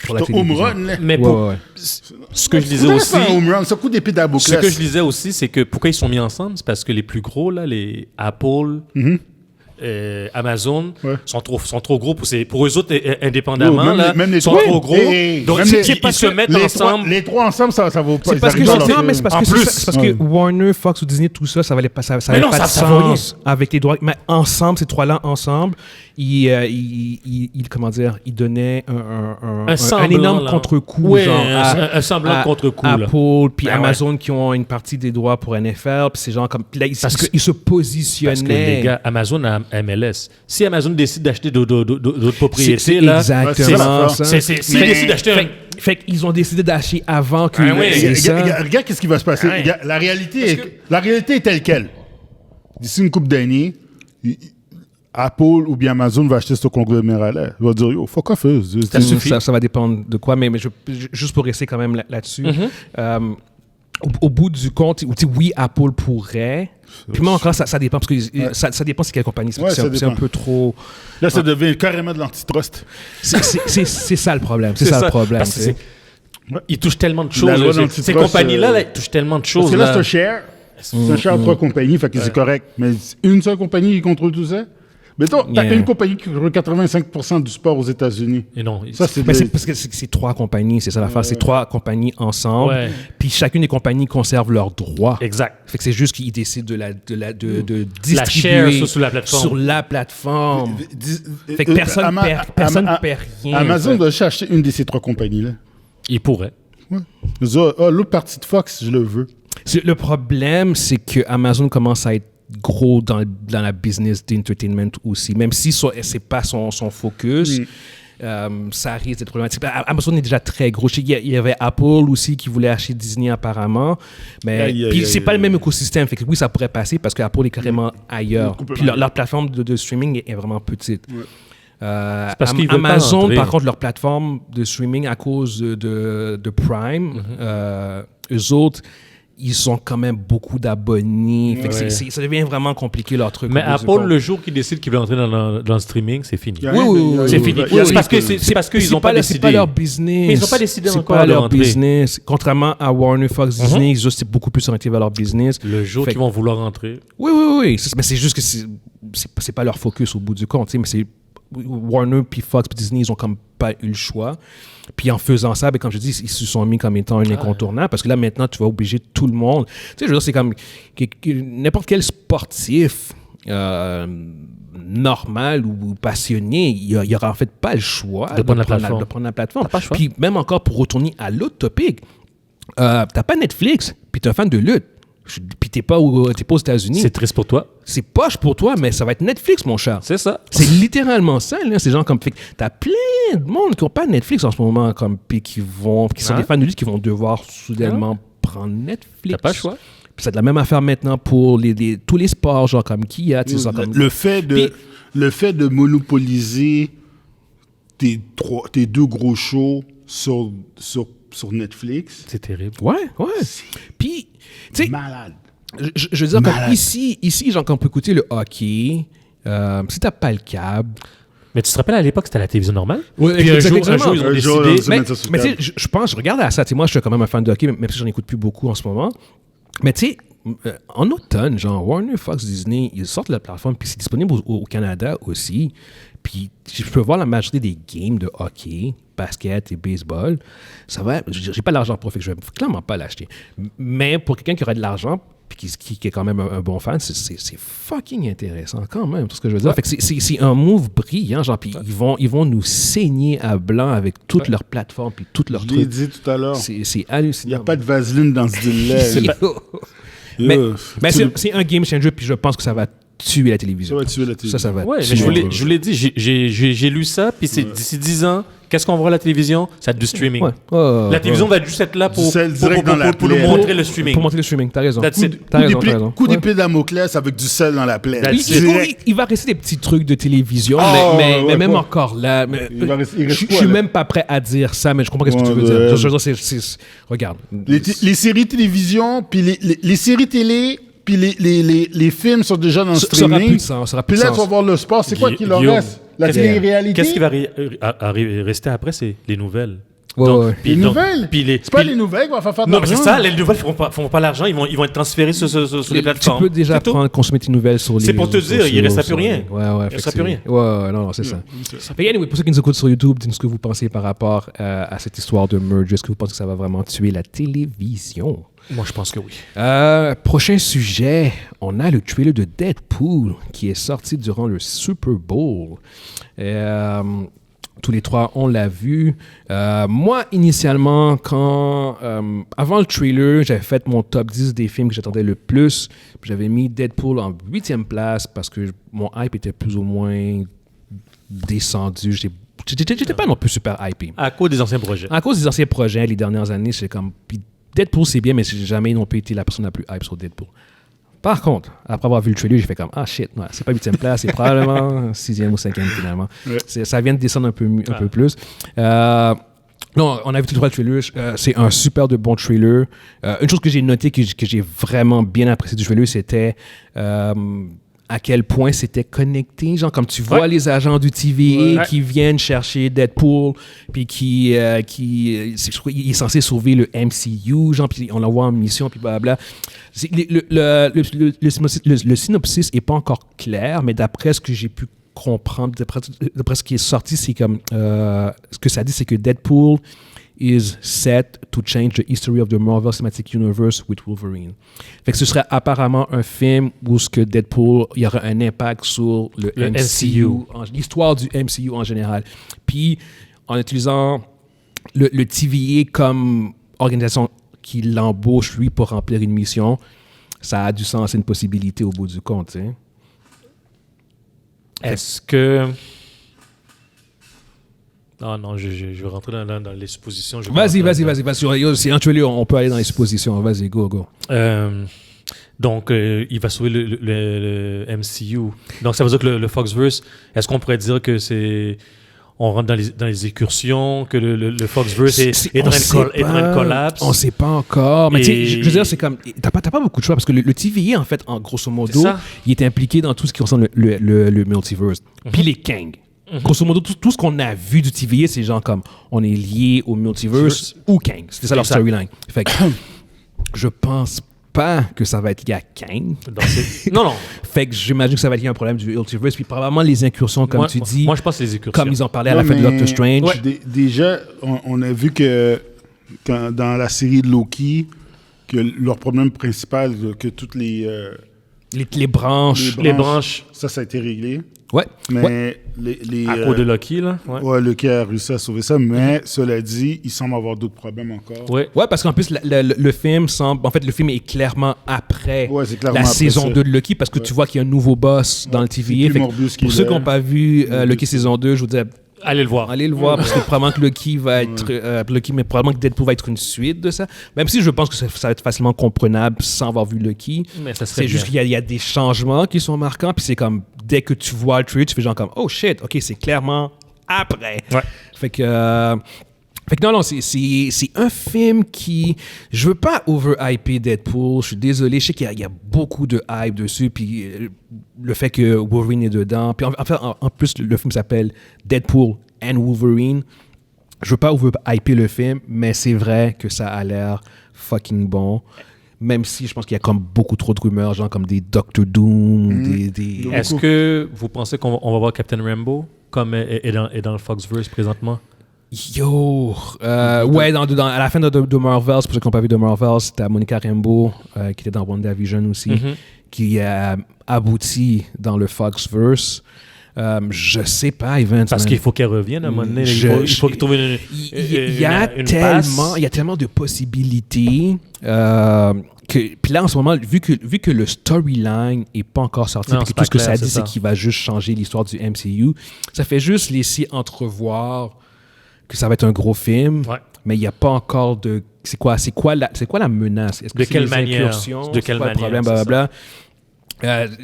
pour la télévision. Home run, là. Mais Ouais, pour ouais. ce que je disais Faudrait aussi, faire un home run, ça coûte d'épée ce que je disais aussi, c'est que pourquoi ils sont mis ensemble, c'est parce que les plus gros là, les Apple, Amazon, sont trop gros pour eux autres indépendamment Même là, les sont trois. trop gros. Donc Même ils les- se mettent ensemble. Les trois ensemble, ça vaut pas. C'est parce que ils arrivent dans non, mais c'est parce En que plus. c'est parce que Warner, Fox ou Disney, tout ça, ça valait pas, ça Mais avait non, pas de ça vaut rien. sens avec les droits. Mais ensemble, ces trois-là ensemble, ils comment dire, ils donnaient un semblant, énorme là. contre-coup, Ouais, genre un semblant de contre-coup, là. Apple, puis Ben Amazon qui ont une partie des droits pour NFL, puis c'est genre comme là, ils se Parce que les positionnaient. gars, Amazon a MLS. Si Amazon décide d'acheter d'autres propriétés C'est là, exactement ça. s'ils décident d'acheter un Fait qu'ils ont décidé d'acheter avant que. Ah oui. c'est ça. Regarde qu'est-ce qui va se passer. Ouais. Regarde, la réalité est telle quelle. D'ici une couple d'années, Apple ou bien Amazon va acheter ce conglomérat-là. Il va dire, yo, fuck off. Ça va dépendre de quoi, mais juste pour rester quand même là-dessus. Au bout du compte, oui, Apple pourrait. Puis moi encore, ça dépend, parce que ça dépend c'est quelle compagnie. Ouais, ça c'est un dépend. peu trop... Là, ça devient carrément de l'antitrust. C'est ça le problème. C'est ça le problème. Parce que c'est- ils touchent tellement de La loi choses. d'antitrust, Ces compagnies-là, là, ils touchent tellement de choses. Parce que là, là. c'est un share. C'est un share à trois compagnies, fait que c'est correct. Mais une seule compagnie qui contrôle tout ça? Mettons, t'as Yeah. une compagnie qui contrôle 85% du sport aux États-Unis. Et non, Ça, c'est Mais de- c'est parce que c'est trois compagnies, c'est ça l'affaire. C'est trois compagnies ensemble. Ouais. Puis chacune des compagnies conserve leurs droits. exact. Fait que c'est juste qu'ils décident de La distribuer share sur la plateforme. sur la plateforme. Fait que Ama- personne Ama- perd rien. Amazon en fait. doit acheter une de ces trois compagnies-là. Ils pourraient. L'autre partie de Fox, je le veux. Le problème, c'est que Amazon commence à être gros dans la business d'entertainment aussi. Même si c'est pas son focus, ça risque d'être problématique. Amazon est déjà très gros. Je sais qu'il y avait Apple aussi qui voulait acheter Disney apparemment. Mais puis c'est pas le même écosystème. Fait que oui, ça pourrait passer parce que Apple est carrément ailleurs. Puis leur plateforme de streaming est vraiment petite. parce qu'ils veulent pas Amazon, rentrer. par contre, leur plateforme de streaming à cause de Prime, eux autres, ils ont quand même beaucoup d'abonnés. Fait que ça devient vraiment compliqué leur truc. Mais au bout du Apple, compte. le jour qu'ils décident qu'ils veulent entrer dans le streaming, c'est fini. C'est fini. Il y a C'est rien parce que que- c'est parce qu'ils n'ont pas C'est décidé. pas leur business. Mais ils ont pas décidé C'est encore pas de leur rentrer. business. Contrairement à Warner, Fox, Disney, ils ont c'est beaucoup plus orienté vers leur business. Le jour Fait qu'ils vont vouloir rentrer. Oui. Mais c'est juste que c'est pas leur focus au bout du compte. Tu sais, mais c'est Warner, puis Fox, puis Disney, ils ont comme pas eu le choix. Puis en faisant ça, ben, comme je dis, ils se sont mis comme étant un incontournable parce que là, maintenant, tu vas obliger tout le monde. Tu sais, je veux dire, c'est comme n'importe quel sportif normal ou passionné, il n'y aura en fait pas le choix de prendre la plateforme. Puis même encore pour retourner à l'autre topic, t'as pas Netflix, puis t'es un fan de lutte. Puis t'es pas aux États-Unis. C'est triste pour toi. C'est poche pour toi, mais ça va être Netflix, mon cher. C'est ça. C'est littéralement ça, là. C'est genre comme... T'as plein de monde qui n'ont pas Netflix en ce moment, comme, puis qui sont des fans de lutte qui vont devoir soudainement prendre Netflix. T'as pas le choix. Puis c'est de la même affaire maintenant pour tous les sports, genre comme Kia, tu sais, comme... Le fait de monopoliser tes 2 gros shows sur Netflix. C'est terrible. Ouais. Puis, tu sais... Malade. Je veux dire, comme ici, genre, quand on peut écouter le hockey, si t'as pas le câble... Mais tu te rappelles, à l'époque, c'était à la télévision normale? Oui, puis un jour, ils ont décidé... Mais tu sais, je pense, je regarde à ça. Tu sais, moi, je suis quand même un fan de hockey, même si j'en écoute plus beaucoup en ce moment. Mais tu sais, en automne, genre, Warner, Fox, Disney, ils sortent la plateforme, puis c'est disponible au Canada aussi. Puis je peux voir la majorité des games de hockey, basket et baseball. Ça va, j'ai pas l'argent pour, fait que je vais clairement pas l'acheter. Mais pour quelqu'un qui aurait de l'argent, puis qui est quand même un bon fan, c'est fucking intéressant quand même, tout ce que je veux dire. Fait que c'est un move brillant, genre, puis ils vont nous saigner à blanc avec toutes leurs plateformes, puis toutes leurs trucs. Je l'ai dit tout à l'heure. C'est hallucinant. Il n'y a pas de vaseline dans ce deal-là. Mais c'est un game changer, puis je pense que ça va tuer la télévision. Ça va tuer la télévision. Ça va ouais, tuer. Mais je vous l'ai dit, j'ai lu ça, puis c'est d'ici 10 ans, qu'est-ce qu'on voit à la télévision? Ça va être du streaming. La télévision va juste être là pour nous montrer le streaming. Pour montrer le streaming, t'as raison. T'as raison. Coup d'épée Damoclès avec du sel dans la plaie. Il va rester des petits trucs de télévision, mais même encore là, je suis même pas prêt à dire ça, mais je comprends ce que tu veux dire. Je veux dire, regarde. Les séries télévision, puis les séries télé... Puis les films sont déjà dans le streaming. Ça aura plus de sens. Puis là, tu vas voir le sport. C'est quoi qui leur reste? La télé-réalité? Qu'est-ce qui va rester après? C'est les nouvelles. Les nouvelles? C'est pas les nouvelles qui vont faire de l'argent. Non, mais c'est ça. Les nouvelles ne feront pas l'argent. Ils vont être transférés sur les plateformes. Tu peux déjà consommer tes nouvelles sur les... C'est pour te dire, il ne restera plus rien. Ouais. Il ne restera plus rien. Ouais, non, c'est ça. Mais anyway, pour ceux qui nous écoutent sur YouTube, dites-nous ce que vous pensez par rapport à cette histoire de merge. Est-ce que vous pensez que ça va vraiment tuer la télévision? Moi, je pense que oui. Prochain sujet, on a le trailer de Deadpool qui est sorti durant le Super Bowl. Tous les trois, on l'a vu. Moi, initialement, avant le trailer, j'avais fait mon top 10 des films que j'attendais le plus. J'avais mis Deadpool en 8e place parce que mon hype était plus ou moins descendu. J'étais pas non plus super hypé. À cause des anciens projets. À cause des anciens projets, les dernières années, c'est comme... Deadpool, c'est bien, mais j'ai jamais non plus été la personne la plus hype sur Deadpool. Par contre, après avoir vu le trailer, j'ai fait comme, shit, ouais, c'est pas 8e place, c'est probablement 6e ou 5e finalement. Ouais. Ça vient de descendre un peu plus. Non, on a vu tous les trois le trailer. C'est un super de bon trailer. Une chose que j'ai notée, que j'ai vraiment bien apprécié du trailer, c'était à quel point c'était connecté. Genre, comme tu vois les agents du TVA qui viennent chercher Deadpool, puis qui il est censé sauver le MCU, genre, puis on l'envoie en mission, puis blablabla. Le synopsis n'est pas encore clair, mais d'après ce que j'ai pu comprendre, d'après ce qui est sorti, c'est comme... ce que ça dit, c'est que Deadpool is set to change the history of the Marvel Cinematic Universe with Wolverine. Fait que ce serait apparemment un film où ce que Deadpool, il y aura un impact sur le MCU. L'histoire du MCU en général. Puis, en utilisant le TVA comme organisation qui l'embauche, lui, pour remplir une mission, ça a du sens, c'est une possibilité au bout du compte, hein. Est-ce que... Non, je vais rentrer dans les suppositions. Vas-y. C'est un trailer, on peut aller dans les suppositions. Vas-y, go. Donc, il va sauver le MCU. Donc, ça veut dire que le Foxverse, est-ce qu'on pourrait dire que c'est... On rentre dans les incursions, que le Foxverse est en train de collapse? On ne sait pas encore. Mais tu sais, je veux dire, c'est comme... T'as pas beaucoup de choix, parce que le TVA, en fait, en grosso modo, il est impliqué dans tout ce qui concerne le multiverse. Puis les Kang. Grosso modo, tout ce qu'on a vu du TVA, c'est genre comme on est lié au multiverse ou Kang. C'était ça leur storyline. Fait que je pense pas que ça va être lié à Kang. Non. Fait que j'imagine que ça va être lié à un problème du Ultiverse. Puis probablement les incursions, comme tu dis. Moi, je pense que les incursions. Comme ils en parlaient à la fin de Doctor Strange. Ouais. Déjà, on a vu que dans la série de Loki, que leur problème principal, que toutes les branches. Ça a été réglé. Ouais. Mais à cause de Loki, là. Ouais, Loki a réussi à sauver ça, mais cela dit, il semble avoir d'autres problèmes encore. Ouais, parce qu'en plus, le film semble. En fait, le film est clairement après la saison 2 de Loki, parce que tu vois qu'il y a un nouveau boss dans le TVA. Pour ceux qui n'ont pas vu Loki saison 2, je vous dis. Allez le voir, parce que probablement que Loki va être mais probablement que Deadpool va être une suite de ça. Même si je pense que ça va être facilement comprenable sans avoir vu Loki. Mais ça serait c'est juste qu'il y a des changements qui sont marquants, puis c'est comme dès que tu vois le trailer, tu fais genre comme oh shit, ok, c'est clairement après. Ouais. Fait que non, c'est un film qui... Je veux pas over-hyper Deadpool, je suis désolé, je sais qu'il y a beaucoup de hype dessus, puis le fait que Wolverine est dedans, puis en plus, le film s'appelle Deadpool and Wolverine. Je veux pas over-hyper le film, mais c'est vrai que ça a l'air fucking bon. Même si je pense qu'il y a comme beaucoup trop de rumeurs, genre comme des Doctor Doom, des... Est-ce que vous pensez qu'on va voir Captain Rambeau comme est dans le Foxverse présentement? Yo! Ouais, à la fin de Marvels, pour ceux qui n'ont pas vu de Marvels, c'était Monica Rambeau, qui était dans WandaVision aussi, qui a abouti dans le Foxverse. Je sais pas, Evans. Parce qu'il faut qu'elle revienne à un moment donné. Il faut qu'il trouve une il y a tellement de possibilités. Puis là, en ce moment, vu que le storyline n'est pas encore sorti, et que tout ce que ça dit, c'est qu'il va juste changer l'histoire du MCU, ça fait juste laisser entrevoir que ça va être un gros film, mais il n'y a pas encore de... C'est quoi la menace? Est-ce que de quelle manière? De quelle manière? Problème, blablabla. Puis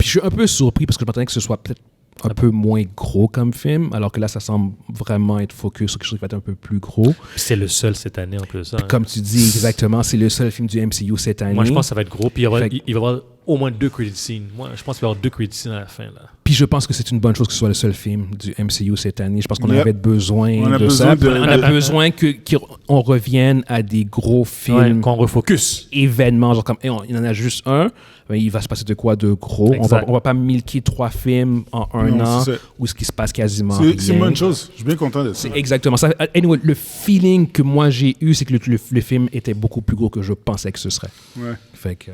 je suis un peu surpris parce que je m'attendais que ce soit peut-être un peu moins gros comme film, alors que là, ça semble vraiment être focus sur quelque chose qui va être un peu plus gros. C'est le seul cette année en plus. Comme tu dis, exactement, c'est le seul film du MCU cette année. Moi, je pense que ça va être gros, puis il va y avoir au moins 2 credit scenes. Moi, je pense qu'il va y avoir 2 credit scenes à la fin. Là. Puis je pense que c'est une bonne chose que ce soit le seul film du MCU cette année. Je pense qu'on avait besoin de ça. On a besoin qu'on revienne à des gros films. Qu'on refocus. Événements, genre comme, il y en a juste un, mais il va se passer de quoi de gros. On va pas milquer 3 films en un an où ce qui se passe quasiment rien. C'est une bonne chose. Je suis bien content de ça. C'est exactement ça. Anyway, le feeling que moi j'ai eu, c'est que le film était beaucoup plus gros que je pensais que ce serait. Ouais. Fait que...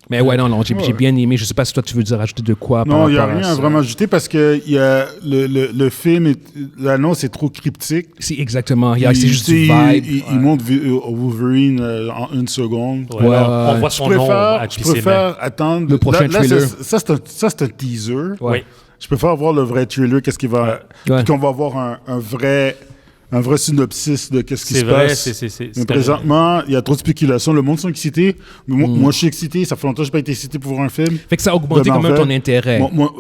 Mais ouais, non, j'ai bien aimé. Je sais pas si toi tu veux dire rajouter de quoi. Non, il n'y a rien à vraiment ajouter parce que y a le film, l'annonce est trop cryptique. C'est exactement. C'est juste du vibe. Il montre Wolverine en 1 seconde. Ouais. On voit son nom. Je préfère attendre le prochain trailer. Ça, c'est un teaser. Ouais. Je préfère voir le vrai trailer, qu'est-ce qu'il va... Puis qu'on va avoir un vrai synopsis de qu'est-ce qui se passe. Mais présentement, il y a trop de spéculation. Le monde sont excités. Moi, je suis excité. Ça fait longtemps que je n'ai pas été excité pour voir un film. Fait que ça a augmenté quand même ton intérêt. Moi,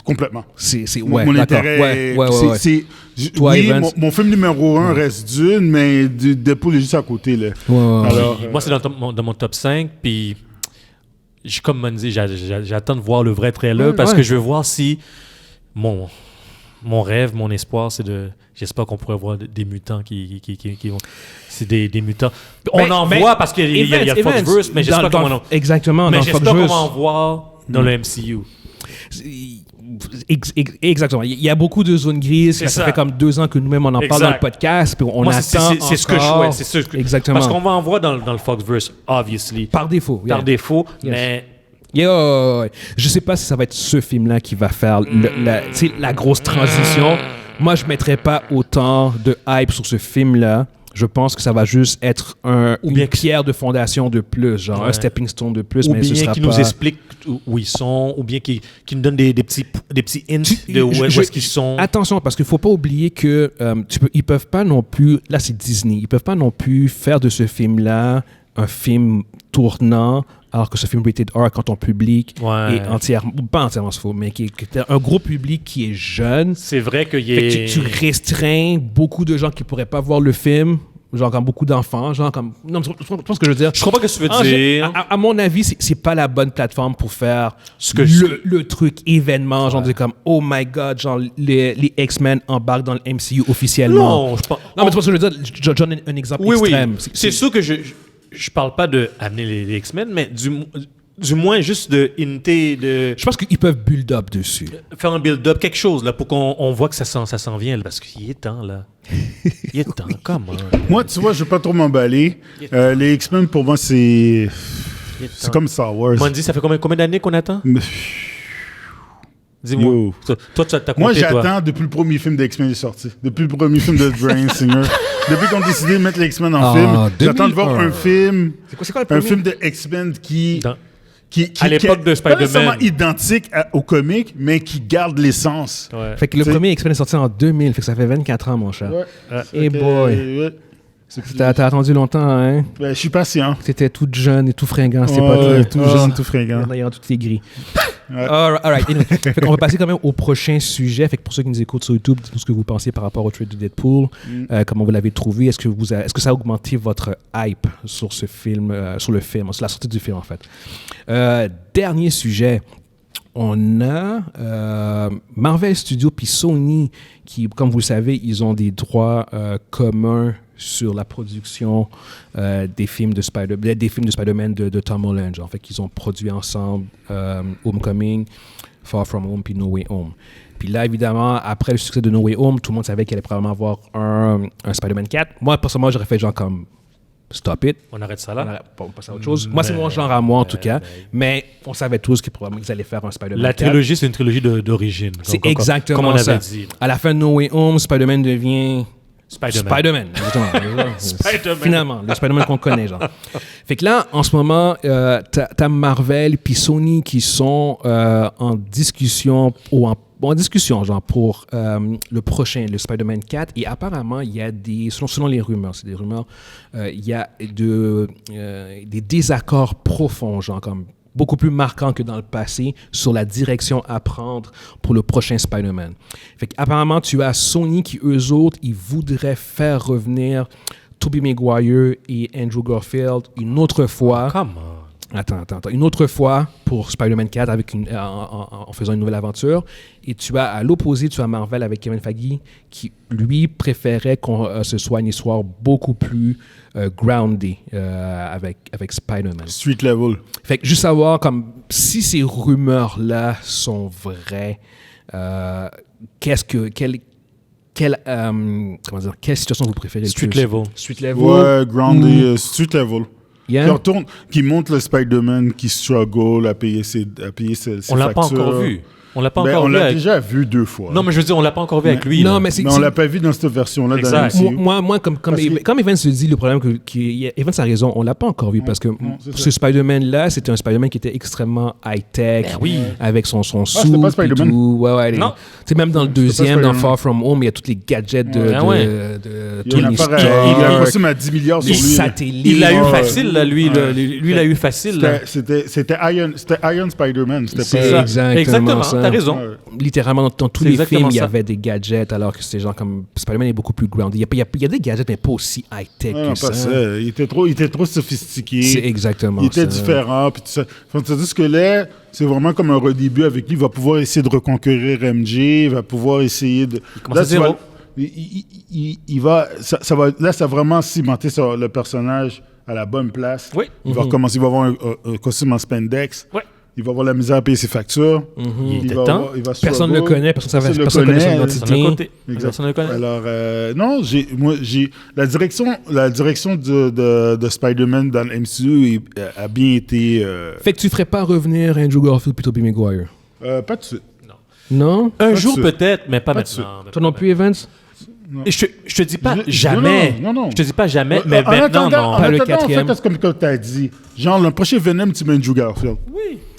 complètement. Mon intérêt... Mon film numéro 1 reste Dune, mais Deadpool est juste à côté. Là. Alors, moi, c'est dans mon top 5. Puis, comme on dit, j'attends de voir le vrai trailer parce que je veux voir si mon rêve, mon espoir, c'est de... J'espère qu'on pourrait voir des mutants qui vont... C'est des mutants. On en voit parce qu'il y a le Foxverse, mais j'espère qu'on en... Exactement, mais j'espère qu'on va en voir dans le MCU. Exactement. Il y a beaucoup de zones grises. Ça fait comme 2 ans que nous-mêmes, on en parle dans le podcast. Puis on attend c'est ce que je souhaite. Exactement. Parce qu'on va en voir dans le Foxverse, obviously. Par défaut. Par défaut, mais... Je sais pas si ça va être ce film-là qui va faire la grosse transition. Moi, je mettrais pas autant de hype sur ce film-là. Je pense que ça va juste être une pierre de fondation de plus, genre un stepping stone de plus. Ou mais bien ce sera qu'ils pas... nous expliquent où ils sont, ou bien qu'ils nous donnent des petits hints de où est-ce qu'ils sont. Attention, parce qu'il faut pas oublier que ils peuvent pas non plus... Là, c'est Disney. Ils peuvent pas non plus faire de ce film-là un film tournant, alors que ce film rated R, quand ton public est pas entièrement faux, mais qui est un gros public qui est jeune. C'est vrai que tu restreins beaucoup de gens qui pourraient pas voir le film, genre comme beaucoup d'enfants, genre comme... Non, tu penses ce que je veux dire? Je comprends pas ce que tu veux dire. À mon avis, c'est pas la bonne plateforme pour faire le truc événement, genre de comme, oh my God, genre les X-Men embarquent dans le MCU officiellement. Non, je pense... Non, mais tu vois ce que je veux dire? Je donne un exemple extrême. C'est sûr que je parle pas de amener les X-Men, mais du moins juste de hinter, de Je pense qu'ils peuvent build up dessus. faire un build-up, quelque chose là, pour qu'on voit que ça s'en vient, là, parce qu'il est temps là. Il est temps, comment? Moi, tu vois, je vais pas trop m'emballer. Les X-Men, pour moi, c'est comme Star Wars. Mondi, ça fait combien d'années qu'on attend? Mais- Dis-moi. Yo. Toi, tu as compté, Moi, toi. j'attends depuis le premier film d'X-Men est sorti. Depuis le premier film de Bryan Singer. Depuis qu'on a décidé de mettre les X-Men en film. J'attends de voir 2001. un film. C'est quoi le Un premier? film de X-Men qui À l'époque de Spider-Man. Pas nécessairement identique au comic, mais qui garde l'essence. Ouais. Fait que le C'est- premier X-Men est sorti en 2000, fait que ça fait 24 ans, mon cher. Ouais. Hey Fait que, boy. ouais. T'as attendu longtemps, hein? Ben, je suis patient. T'étais tout jeune et tout fringant, c'était Ouais, pas tout jeune, tout fringant. Maintenant, il y a tout est gris. Ouais. All right. Anyway. Fait qu'on va passer quand même au prochain sujet. Fait que pour ceux qui nous écoutent sur YouTube, dites-nous ce que vous pensez par rapport au trade de Deadpool. Comment vous l'avez trouvé? Est-ce que ça a augmenté votre hype sur ce film, sur le film, sur la sortie du film, en fait? Dernier sujet. On a Marvel Studios puis Sony qui, comme vous le savez, ils ont des droits communs sur la production des films de Spider-Man de Tom Holland. En fait, qu'ils ont produit ensemble Homecoming, Far From Home puis No Way Home. Puis là, évidemment, après le succès de No Way Home, tout le monde savait qu'il allait probablement avoir un Spider-Man 4. Moi, personnellement, j'aurais fait genre comme stop it. On arrête ça là. On passe à autre chose. Moi, c'est mon genre à moi, en tout cas. Mais on savait tous qu'ils allaient faire un Spider-Man 4. La trilogie, c'est une trilogie d'origine. C'est exactement comme on ça. avait dit. À la fin de No Way Home, Spider-Man devient Spider-Man. Spider-Man. Spider-Man. Finalement, le Spider-Man qu'on connaît, genre. Fait que là, en ce moment, t'as Marvel puis Sony qui sont en discussion genre pour le prochain, le Spider-Man 4. Et apparemment, il y a selon les rumeurs, c'est des rumeurs, il y a des désaccords profonds, genre comme beaucoup plus marquants que dans le passé sur la direction à prendre pour le prochain Spider-Man. Fait qu'apparemment, tu as Sony qui, eux autres, ils voudraient faire revenir Tobey Maguire et Andrew Garfield une autre fois. Come on. Attends. Une autre fois pour Spider-Man 4 en faisant une nouvelle aventure. Et tu as, à l'opposé, tu as Marvel avec Kevin Feige qui, lui, préférait qu'on ce soit une histoire beaucoup plus grounded avec Spider-Man. Street level. Fait que juste savoir, comme, si ces rumeurs-là sont vraies, quelle situation vous préférez Street le plus? level. Street level. Ouais, grounded, street level. Yeah. Qui retourne, qui montre le Spider-Man qui struggle à payer ses On l'a pas factures. encore vu. On l'a pas Ben, encore on vu. l'a avec- déjà vu 2 fois. Non, mais je veux dire, on l'a pas encore vu avec lui. Non, là. mais c'est... Mais on l'a pas vu dans cette version-là dans Exact. le MCU. Moi, comme Parce que- comme Evan se dit, le problème Evan a raison, on l'a pas encore vu parce que c'est ça. ce Spider-Man-là, c'était un Spider-Man qui était extrêmement high-tech, oui. avec son c'était suit pas et Spider-Man. tout. Ouais, Non. Tu sais, même dans le C'était pas deuxième, dans Spider-Man. Far From Home, il y a tous les gadgets de Ouais. Ah ouais. Il y a un Tony appareil, il a un Stark, costume à 10 milliards sur les lui. là. satellites. Il l'a eu Ouais. facile, là, lui. Ouais. Lui, il l'a eu facile. là. C'était Iron Spider-Man. C'était C'est pas... exactement Exactement, ça. t'as raison. Ouais. Littéralement, dans tous C'est les exactement films, il y ça. avait des gadgets, alors que c'était genre comme Spider-Man est beaucoup plus grounded. Il y a des gadgets, mais pas aussi high-tech Non, que pas ça. ça. Il était trop sophistiqué. C'est exactement Il était ça. différent. Puis tout ça. Tandis que là, c'est vraiment comme un redébut avec lui. Il va pouvoir essayer de reconquérir MJ. Il va pouvoir essayer de. commence à tu zéro. vois, il va. Ça va. Là, ça va vraiment cimenter sur le personnage à la bonne place. Oui. Il va recommencer. Il va avoir un costume en spandex. Ouais. Il va avoir la misère à payer ses factures. Il était va temps. avoir- il va Personne ne le struggle. connaît, personne ne le connaît son connaît. Personne identité. ne côté. Exact. Personne ne le connaît. Alors, non, j'ai la direction de Spider-Man dans le MCU a bien été. Fait que tu ferais pas revenir Andrew Garfield puis Tobey Maguire. Pas de suite. Non? Un Pas jour de peut-être, mais pas Pas de maintenant. Toi non plus, Evans? Et je te dis pas Je- jamais. non. Je te dis pas jamais, mais En maintenant, attendant, non. Pas le en quatrième. fait, comme tu as dit, genre, le prochain Venom, tu mets Andrew Garfield.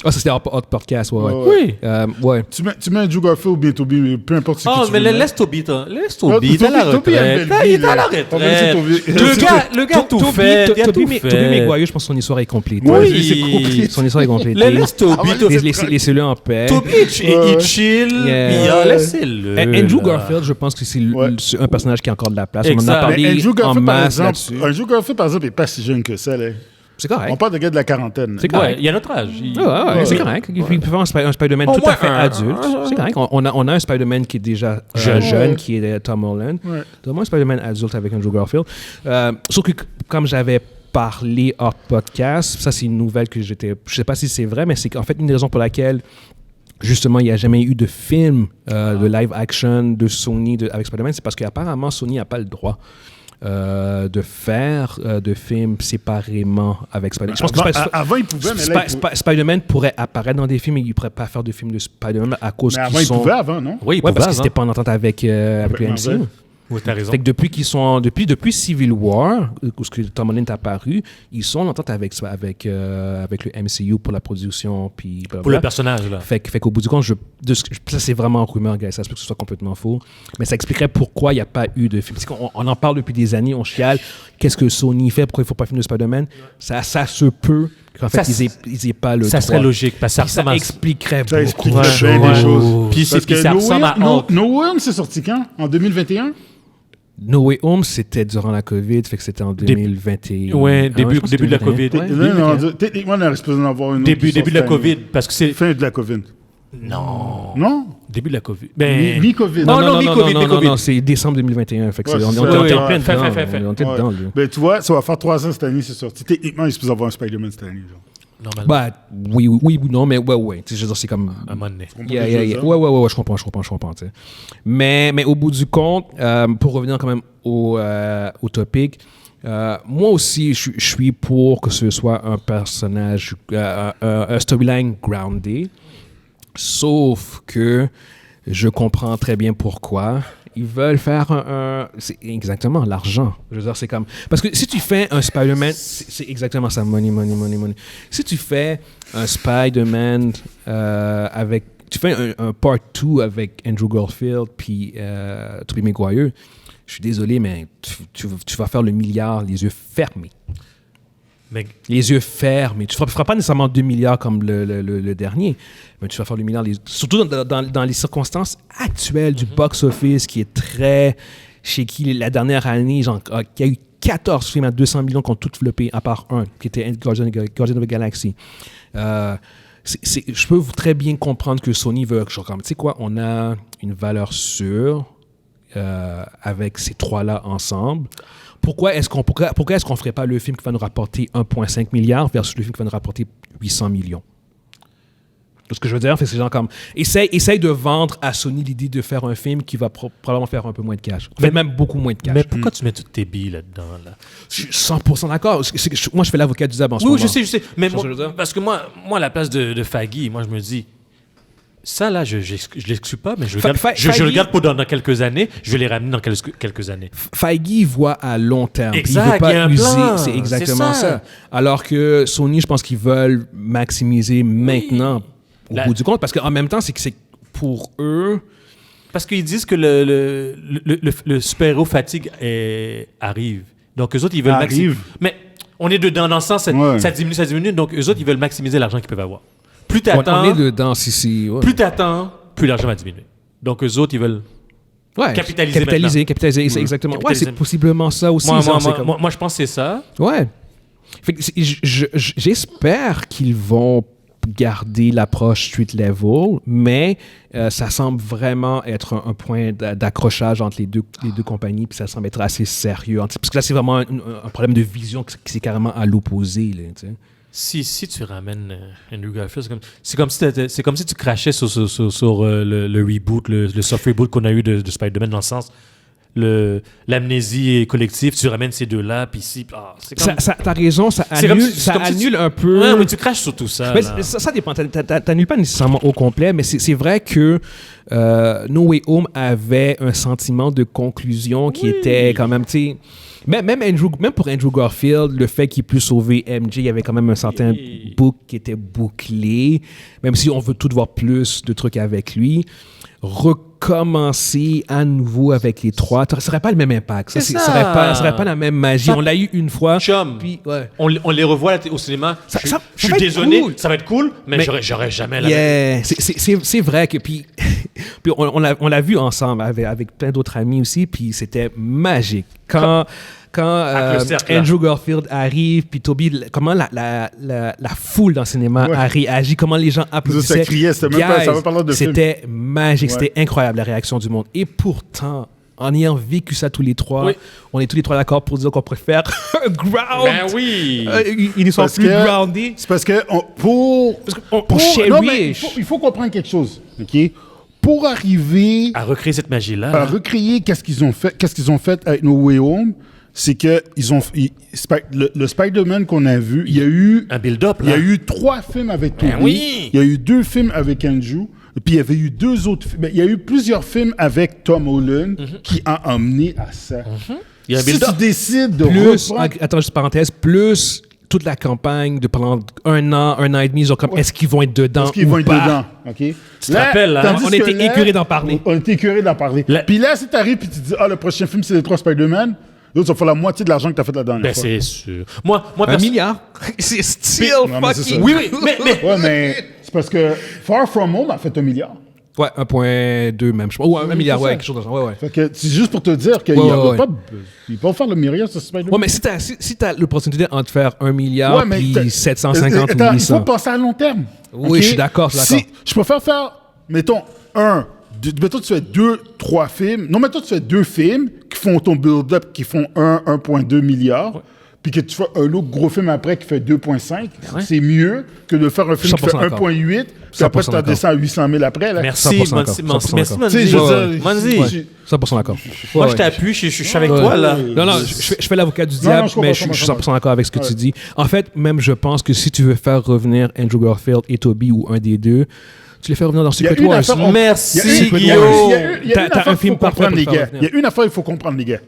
Ah, ça c'était hors podcast, ouais. Ouais. Oui. Ouais. Tu mets Andrew Garfield ou bien Toby, peu importe ce Oh, qui tu mais veux mettre. laisse Toby, laisse Non, Toby, il est à la Toby a une retraite. belle vie, Il est à la là. retraite. On va laisser Toby. Le gars tout fait, il a tout Tobey fait. Maguire, je pense que son histoire est complète. Ouais, Oui. c'est compris. Son histoire est complète. Laisse Toby, Laissez-le en paix. Toby, il chill, Yeah. puis laissez-le. Andrew là. Garfield, je pense que c'est Ouais. un personnage qui a encore de la place. On en Exact. a parlé Mais Andrew en Garfield, par masse exemple, là-dessus. Andrew Garfield, par exemple, n'est pas si jeune que ça. Là. C'est correct. On parle de gars de la quarantaine. C'est Ouais, correct. il y a notre âge. Ouais, c'est correct. Il peut faire un Spider-Man Au tout moins à fait un. adulte. C'est correct. On a un Spider-Man qui est déjà jeune, qui est Tom Holland. Ouais. Donne-moi un Spider-Man adulte avec Andrew Garfield. Sauf que, comme j'avais parlé hors podcast. Ça, c'est une nouvelle que je sais pas si c'est vrai, mais c'est qu'en fait, une des raisons pour laquelle, justement, il n'y a jamais eu de film de live action de Sony avec Spider-Man, c'est parce qu'apparemment, Sony n'a pas le droit de faire de films séparément avec Spider-Man. Je pense que avant, il pouvait, mais là, Spider-Man pourrait apparaître dans des films, mais il ne pourrait pas faire de films de Spider-Man à cause qu'ils sont... Mais avant, il pouvait avant, non? Oui, parce qu'ils n'étaient pas en entente avec le MCU. Oui, t'as raison. Fait que depuis Civil War, où Tom Holland est apparu, ils sont en entente avec le MCU pour la production. Puis pour le personnage, là. Fait qu'au bout du compte, ça c'est vraiment un rumeur, gars. Ça se peut que ce soit complètement faux. Mais ça expliquerait pourquoi il n'y a pas eu de film. Parce qu'on en parle depuis des années, on chiale. Qu'est-ce que Sony fait? Pourquoi il ne faut pas filmer de Spider-Man? Ça se peut qu'en fait, ils aient pas le droit. Ça serait logique, parce que ça expliquerait beaucoup des choses. Puis ça ressemble à Hulk. No Way Home, c'est sorti quand? En 2021? No Way Home, c'était durant la COVID, fait que c'était en 2021. Oui, début de la COVID. Non, techniquement, on aurait supposé en avoir une début de la COVID, parce que c'est... Fin de la COVID. Non? Début de la COVID. Mi-COVID. Non, c'est décembre 2021, fait que on était en plein dedans. On était dedans, là. Ben, tu vois, ça va faire 3 ans cette année, c'est sorti. Techniquement, il est supposé avoir un Spider-Man cette année, genre. Bah, oui ou non, mais ouais. Je veux dire, c'est comme... À un moment donné. Ouais, je comprends, tu sais. Mais au bout du compte, pour revenir quand même au topic, moi aussi, je suis pour que ce soit un personnage, un storyline grounded, sauf que je comprends très bien pourquoi. Ils veulent faire c'est exactement l'argent. Je veux dire, c'est comme... Parce que si tu fais un Spider-Man, c'est exactement ça, money. Si tu fais un Spider-Man avec... Tu fais un part 2 avec Andrew Garfield puis Tobey Maguire, je suis désolé, mais tu vas faire le milliard les yeux fermés. Les yeux fermés. Tu ne feras pas nécessairement 2 milliards comme le dernier, mais tu vas faire le milliard, surtout dans les circonstances actuelles du box-office qui est très shaky. La dernière année, il y a eu 14 films à 200 millions qui ont tout floppé, à part un, qui était Guardian of the Galaxy. Je peux très bien comprendre que Sony veut, tu sais quoi, on a une valeur sûre avec ces trois-là ensemble. Pourquoi est-ce qu'on ne ferait pas le film qui va nous rapporter 1,5 milliard versus le film qui va nous rapporter 800 millions? Ce que je veux dire, c'est que ces gens comme... Essaye de vendre à Sony l'idée de faire un film qui va probablement faire un peu moins de cash. Même beaucoup moins de cash. Mais pourquoi tu mets toutes tes billes là-dedans? Là? Je suis 100% d'accord. Moi, je fais l'avocat du diable en ce moment. Oui, je sais. Mais parce que moi, à la place de Feige, moi, je me dis... Ça, là, je l'exclus pas, mais je le garde pour dans quelques années. Je vais les ramener dans quelques années. Feige voit à long terme. Exact, il veut pas user. Plan. C'est exactement ça. Alors que Sony, je pense qu'ils veulent maximiser maintenant au bout du compte. Parce qu'en même temps, c'est que c'est pour eux... Parce qu'ils disent que le super-héros fatigue arrive. Donc, eux autres, ils veulent maximiser. Mais on est dedans dans le sens, ça diminue. Donc, eux autres, ils veulent maximiser l'argent qu'ils peuvent avoir. Plus t'attends, on est dedans, si. Plus t'attends, plus l'argent va diminuer. Donc, eux autres, ils veulent capitaliser. C'est exactement. Ouais, c'est possiblement ça aussi. Moi, je pense que c'est ça. Ouais. Fait que j'espère qu'ils vont garder l'approche street level, mais ça semble vraiment être un point d'accrochage entre les deux compagnies, puis ça semble être assez sérieux. Parce que là, c'est vraiment un problème de vision qui c'est carrément à l'opposé, là, tu sais. Si tu ramènes Andrew Garfield, c'est comme si tu crachais sur le reboot, le soft reboot qu'on a eu de Spider-Man, dans le sens l'amnésie collective, tu ramènes ces deux-là, puis ici... T'as raison, ça annule un peu... Ouais, mais tu craches sur tout ça. Ça dépend, t'annules pas nécessairement au complet, mais c'est vrai que No Way Home avait un sentiment de conclusion qui était quand même, tu sais... Même pour Andrew Garfield, le fait qu'il puisse sauver MJ, il y avait quand même un certain book qui était bouclé, même si on veut tout voir plus de trucs avec lui. Recommencer à nouveau avec les trois, ça serait pas le même impact. Ça serait pas la même magie. On l'a eu une fois. Puis, on les revoit au cinéma. Je suis désolé, ça va être cool, mais j'aurais jamais la c'est vrai que... Puis on l'a vu ensemble avec plein d'autres amis aussi, puis c'était magique. Quand Andrew Garfield arrive, puis Toby, comment la foule dans le cinéma a réagi, comment les gens applaudissaient. Ça criait, ça va parler de film. C'était magique, c'était incroyable la réaction du monde. Et pourtant, en ayant vécu ça tous les trois, on est tous les trois d'accord pour dire qu'on préfère ground. Ben oui. Ils sont plus groundés. C'est parce que pour non, mais il faut comprendre quelque chose, ok? Pour arriver à recréer cette magie-là. À recréer qu'est-ce qu'ils ont fait avec No Way Home, c'est que le Spider-Man qu'on a vu, il y a eu un build-up. Il y a eu 3 films avec Tobey. Oui. Il y a eu 2 films avec Andrew. Puis il y avait eu 2 autres films. Il y a eu plusieurs films avec Tom Holland qui a emmené à ça. Il y a un si build-up. tu décides de attends, juste parenthèse, plus toute la campagne de pendant un an et demi, genre comme est-ce qu'ils vont être dedans est-ce qu'ils vont être pas? dedans, ok? Tu te rappelles, là? On était écœurés d'en parler. On était écœurés d'en parler. Puis là, si t'arrives et tu dis, le prochain film, c'est les 3 Spider-Man, l'autre, ça fait la moitié de l'argent que t'as fait la dernière fois. C'est sûr. Moi, $1 milliard. C'est still fucking... Oui, mais... Ouais, mais c'est parce que Far From Home a fait $1 milliard. Ouais, 1,2 même, je pense. Ouais, 1 milliard, ouais, quelque chose de ça. Ouais. Fait que c'est juste pour te dire qu'il n'y a pas... Ils peuvent faire le milliard sur Spider-Man. Ouais, mais si t'as l'opportunité entre faire 1 milliard puis 750 ou 800... Il faut penser à long terme. Oui, okay? Je suis d'accord. Je préfère faire, mettons, mettons tu fais 2-3 films. Non, mettons tu fais 2 films qui font ton build-up, qui font 1,2 milliard. Ouais. Puis que tu fais un autre gros film après qui fait 2,5, c'est mieux que de faire un film qui fait 1,8, puis après tu descends à 800 000 après. Là. Merci, Manzi. 100% d'accord. Moi, je t'appuie, je suis avec toi, là. Non, je fais l'avocat du diable, mais je suis 100% d'accord avec ce que tu dis. En fait, même je pense que si tu veux faire revenir Andrew Garfield et Tobey ou un des deux, tu les fais revenir dans Secret Wars. Merci, Guillaume. T'as un film parfait pour les gars. Il y a une affaire qu'il faut comprendre, les gars.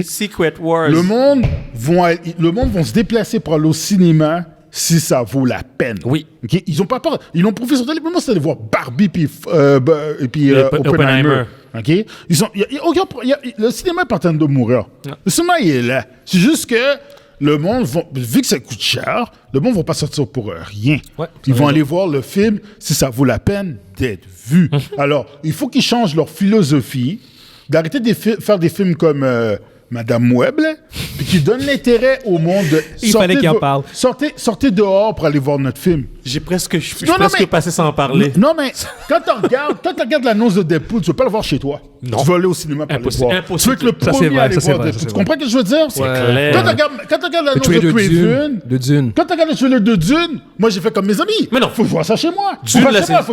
Secret Wars. Le monde va se déplacer pour aller au cinéma si ça vaut la peine. Oui. Okay? Ils n'ont pas peur. Ils l'ont prouvé sur télé. C'est d'aller voir Barbie puis Oppenheimer. Okay? Le cinéma est en train de mourir. Le cinéma, il est là. C'est juste que le monde, vu que ça coûte cher, le monde ne va pas sortir pour rien. Ouais, ils vont aller voir le film si ça vaut la peine d'être vu. Alors, il faut qu'ils changent leur philosophie, d'arrêter de faire des films comme Madame Web, puis qu'ils donnent l'intérêt au monde de il fallait qu'il en parle. Sortez dehors pour aller voir notre film. Je suis presque passé sans en parler. Non, mais quand tu regardes l'annonce de Deadpool, tu ne veux pas le voir chez toi. Non. Tu vas aller au cinéma pour le voir. Tu veux être le premier à aller voir Deadpool. Tu comprends ce que je veux dire? C'est clair. Quand tu regardes l'annonce de Craven, quand tu regardes le trailer de Dune, moi j'ai fait comme mes amis. Mais non, faut que je vois ça chez moi. Faut que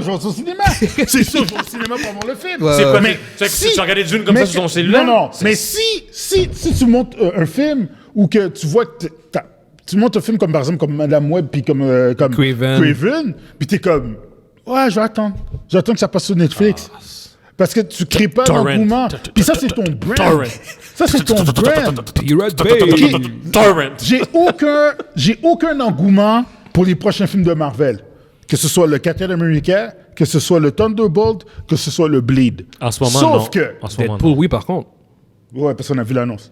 je vois ça au cinéma. C'est sûr, je vais au cinéma pour voir le film. C'est quoi? Mais si tu regardais Dune comme ça sur ton cellulaire? Non, mais si tu montes un film ou que tu vois que tu montes un film comme par exemple comme Madame Web puis comme Craven, puis t'es comme ouais, je vais attendre que ça passe sur Netflix. Parce que tu crées pas d'engouement. Puis ça, c'est ton brand. Ça, c'est ton brand. J'ai aucun engouement pour les prochains films de Marvel. Que ce soit le Captain America, que ce soit le Thunderbolt, que ce soit le Blade. En ce moment, Sauf que... Deadpool, oui, par contre. Ouais, parce qu'on a vu l'annonce.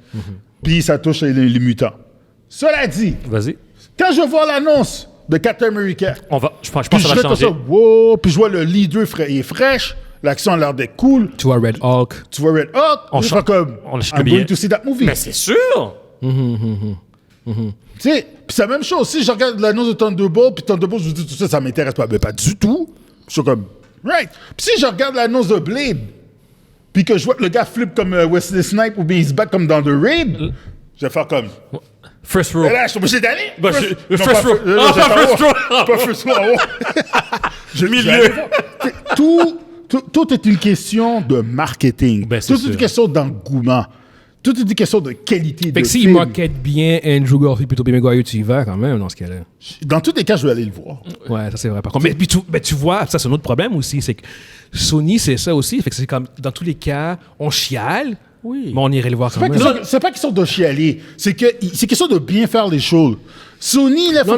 Puis ça touche les mutants. Cela dit... Vas-y. Quand je vois l'annonce de Captain America... Je pense que ça va changer. Puis je vois le leader est fraîche. L'action a l'air d'être cool. Tu vois Red Hulk. On sera comme... I'm going to see that movie. Mais c'est sûr! Tu sais, puis c'est la même chose. Si je regarde l'annonce de Thunderbolt, puis Thunderbolt, je vous dis tout ça, ça m'intéresse pas. Mais pas du tout. Je suis comme... Right. Puis si je regarde l'annonce de Blade, puis que je vois que le gars flip comme Wesley Snipes ou bien il se bat comme dans The Raid, je vais faire comme... First row. Là, je suis obligé d'aller. First row. Pas first row. Milieu. Tout est une question de marketing. Tout est une question d'engouement. Tout est une question de qualité de film. S'il market bien Andrew Garfield et Tobey Maguire, tu y vas quand même dans ce cas-là. Dans tous les cas, je vais aller le voir. Ouais, ça c'est vrai. Par contre, mais tu vois, ça c'est un autre problème aussi, c'est que Sony, c'est ça aussi. Fait que c'est comme, dans tous les cas, on chiale, mais on irait le voir quand même. C'est pas question de chialer. C'est question de bien faire les choses. Sony, il faut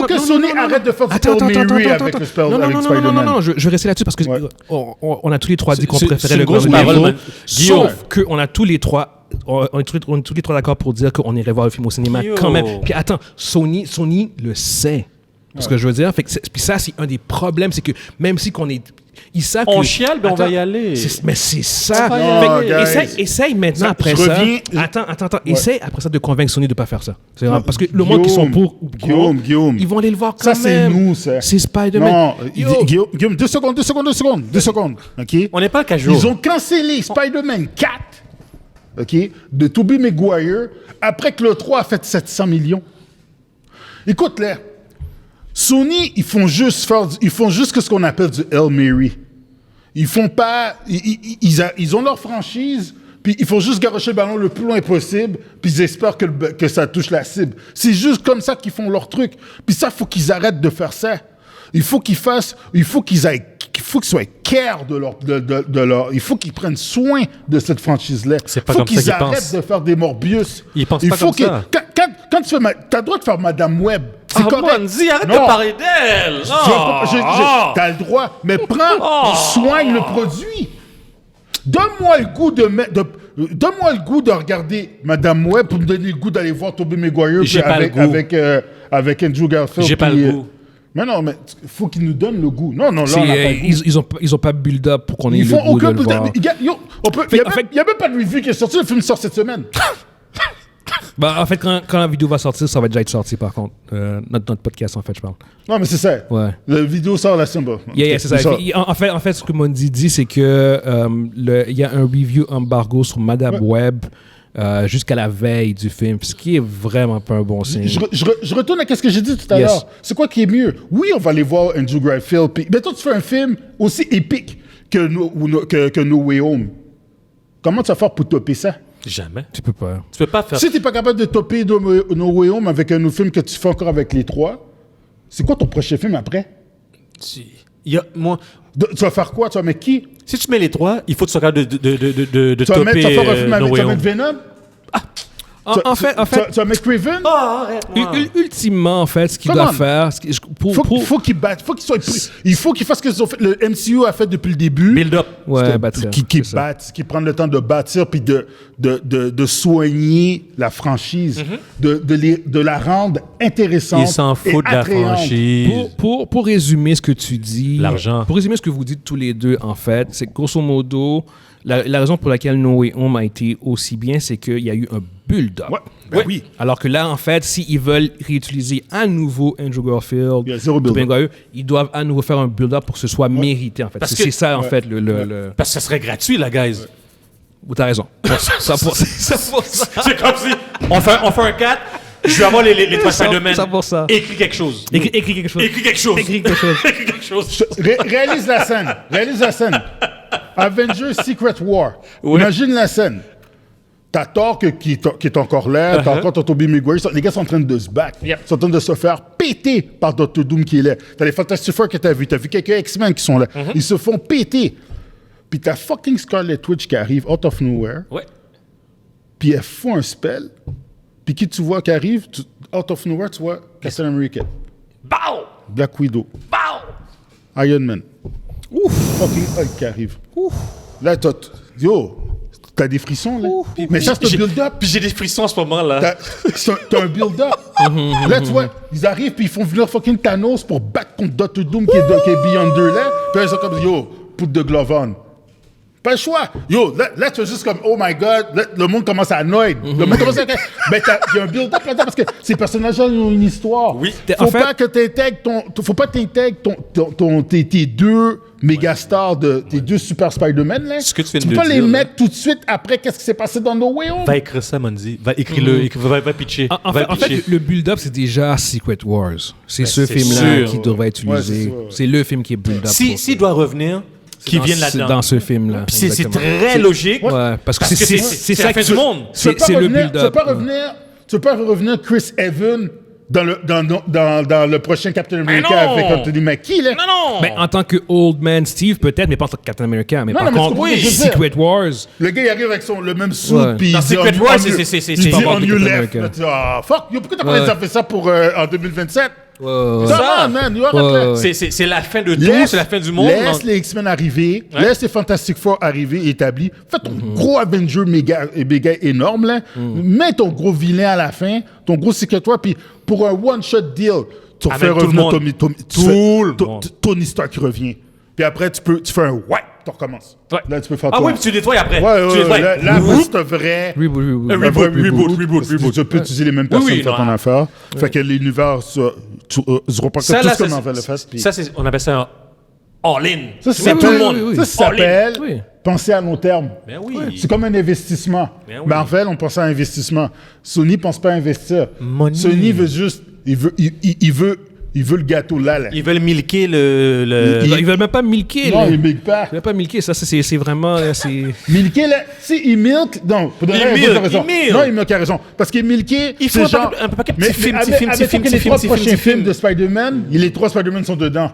que Sony arrête de faire du Mary avec le Spider-Man. Non, je vais rester là-dessus parce que on a tous les trois dit qu'on préférait le Grand Marvel. Sauf qu'on a tous les trois, on est tous les trois d'accord pour dire qu'on irait voir le film au cinéma quand même. Puis attends, Sony le sait. Ce que je veux dire, puis ça, c'est un des problèmes, c'est que même si qu'on est... Ils savent on chiale, mais on va y aller. Mais c'est ça. Essaye maintenant après ça. Attends. Essaye après ça de convaincre Sony de ne pas faire ça. Parce que le monde qui sont pour Guillaume, ils vont aller le voir quand même. Ça, c'est nous, ça. C'est Spider-Man. Non, Guillaume, 2 secondes. OK? On n'est pas casual. Ils ont cancellé Spider-Man 4 OK, de Tobey Maguire, après que le 3 a fait 700 millions. Écoute-les. Sony, ils font juste ce qu'on appelle du Hail Mary. Ils font pas... Ils ont leur franchise, puis ils font juste garocher le ballon le plus loin possible, puis ils espèrent que ça touche la cible. C'est juste comme ça qu'ils font leur truc. Puis ça, il faut qu'ils arrêtent de faire ça. Il faut qu'ils soient care de leur... Il faut qu'ils prennent soin de cette franchise-là. C'est pas faut comme ça qu'ils qu'ils arrêtent pensent. de faire des Morbius. Ils pensent pas comme ça. Quand tu fais... T'as le droit de faire Madame Web. C'est correct. Monzi, arrête Non. de parler d'elle. T'as le droit, mais prends soigne le produit. Donne-moi le goût de regarder Madame Web pour me donner le goût d'aller voir Tobey Maguire J'ai pas le goût. avec Andrew Garfield. J'ai pas le goût. Mais non, mais faut qu'ils nous donnent le goût. Non, là, on n'a pas le goût. Ils ont pas build-up pour qu'on ait Ils le font goût de aucun le voir. Il n'y a même pas de review qui est sorti. Le film sort cette semaine. Bah, en fait, quand la vidéo va sortir, ça va déjà être sorti, par contre. Notre podcast, en fait, je parle. Non, mais c'est ça. Ouais. La vidéo sort la semaine. Yeah, c'est ça. En fait, ce que Mondi dit, c'est que il y a un review embargo sur Madame Web jusqu'à la veille du film, ce qui est vraiment pas un bon signe. Je retourne à ce que j'ai dit tout à l'heure. C'est quoi qui est mieux? Oui, on va aller voir Andrew Garfield. Mais toi, tu fais un film aussi épique que No Way Home. Comment tu vas faire pour topper ça? Jamais. Tu peux pas. Tu peux pas faire... Si tu n'es pas capable de topper No Way Home avec un autre film que tu fais encore avec les trois, c'est quoi ton prochain film après? Moi... Tu vas faire quoi? Tu vas mettre qui? Si tu mets les trois, il faut que tu sois capable de Tu vas topper faire un film No avec Way tu vas Home. mettre Venom? En fait, Tu vas mettre Craven? Oh, arrête-moi. ultimement, en fait, ce qu'il Come doit on. faire, Faut qu'il batte, faut qu'il soit il faut qu'il fasse ce que le MCU a fait depuis le début. Build up. ouais, bâtir, Qui c'est ça. batte, qui prend le temps de bâtir puis de soigner la franchise, de la rendre intéressante. Il s'en fout et de la attrayante. franchise. Pour résumer ce que tu dis, L'argent. Pour résumer ce que vous dites tous les deux, en fait, c'est que grosso modo, la raison pour laquelle No Way Home a été aussi bien, c'est qu'il y a eu un build-up. Ouais, ben oui. Alors que là, en fait, s'ils veulent réutiliser à nouveau Andrew Garfield, Il y a zéro build-up. Tobey Maguire, ils doivent à nouveau faire un build-up pour que ce soit mérité, en fait. Parce C'est que- ça, en fait, le... Parce que ça serait gratuit, la guys. T'as raison. Ça pour ça. C'est comme si on fait un 4, je vais avoir les trois Spider-Man. Ça pour ça. Écris quelque chose. Écris quelque chose. Écris quelque chose. Écris quelque chose. Écris quelque chose. Réalise la scène. Avengers Secret War. Imagine la scène. T'as Thor qui est encore là, t'as encore ton Tobey Maguire. Les gars sont en train de se battre. Ils sont en train de se faire péter par Dr. Doom qui est là. T'as les Fantastic Four que t'as vu quelques X-Men qui sont là. Ils se font péter. Puis t'as fucking Scarlet Witch qui arrive out of nowhere. Ouais. Puis elle fout un spell. Puis qui tu vois qui arrive? Out of nowhere, tu vois Captain America, Bow! Black Widow, Bow! Iron Man. Fucking Hulk qui arrive. Là, t'as des frissons, là. Mais ça, c'est un build-up. Puis j'ai des frissons en ce moment-là. T'as un build-up. Là, tu vois, ils arrivent puis ils font venir fucking Thanos pour battre contre Dr. Doom qui est Beyonder là. Puis ils sont comme, put the glove on. Pas le choix. Là, tu es juste comme, oh my God, là, le monde commence à annoyer. Le monde commence à... Mais il y a un build-up là-dedans parce que ces personnages-là ont une histoire. Oui. Faut pas que t'intègres tes deux mégastars, tes deux super Spider-Man, là. Ce que tu viens peux de pas les dire, mettre tout de suite après qu'est-ce qui s'est passé dans No Way Home. Va écrire ça, Mondi. Va écrire-le. Va pitcher. En fait, le build-up, c'est déjà Secret Wars. C'est ce c'est film-là sûr. qui devrait être utilisé. Ouais, c'est le film qui est build-up. S'il doit revenir, qu'il vienne C'est là-dedans. dans ce film-là. Puis c'est exactement. très logique. Ouais, parce que c'est la ça fin que du monde. C'est le build-up. Tu peux pas revenir Chris Evans dans le prochain Captain America non! avec Anthony Mackie, là. Non! Ben, en tant que Old Man Steve, peut-être, mais pas en tant que Captain America. Mais Non, par non, mais tu contre, comprends ce que je veux dire. Secret Wars, Le gars, il arrive avec le même suit, Ouais. puis il Dans dit Secret on Wars, you- c'est- il dit pas on bon you Captain left. America. Là, tu dis, fuck, pourquoi t'as pas Ouais. fait ça pour en 2027? ouais. Ça, man, you Ouais, arrête là. ouais. C'est la fin de tout, c'est la fin du monde. Laisse les X-Men arriver, laisse les Fantastic Four arriver, établis. Fais ton gros Avenger méga énorme, là. Mets ton gros vilain à la fin, ton gros Secret War, puis pour un one-shot deal, tu Avec refais tout le revenir monde. Tony Stark revient. Puis après, tu fais un wipe, tu recommences. Ouais. Là, tu peux faire Ah ton- oui, puis tu nettoies après. Ouais, Tu nettoies. là, c'est un vrai... Reboot. Un reboot. Tu peux utiliser les mêmes personnes oui, pour faire ton non. affaire. Fait que l'univers se reprend Ça, tous là, comme ça, en fait le face. puis- ça, on appelle ça un all in. Ça s'appelle penser à long terme. Ben oui. C'est comme un investissement. Ben oui. Mais en fait, on pense à investissement. Sony pense pas à investir. Money. Sony veut juste, il veut le gâteau là. Ils veulent milquer Ils veulent même pas milquer. Non, là. ils milquent pas. Ils veulent pas milquer. Ça, c'est vraiment. Milquer là, si ils milquent, non, pour de vrai, non, ils milquent à raison. Parce qu'il milquer, il faut un paquet de petits films, les 3 prochains films de Spider-Man, les 3 Spider-Man sont dedans.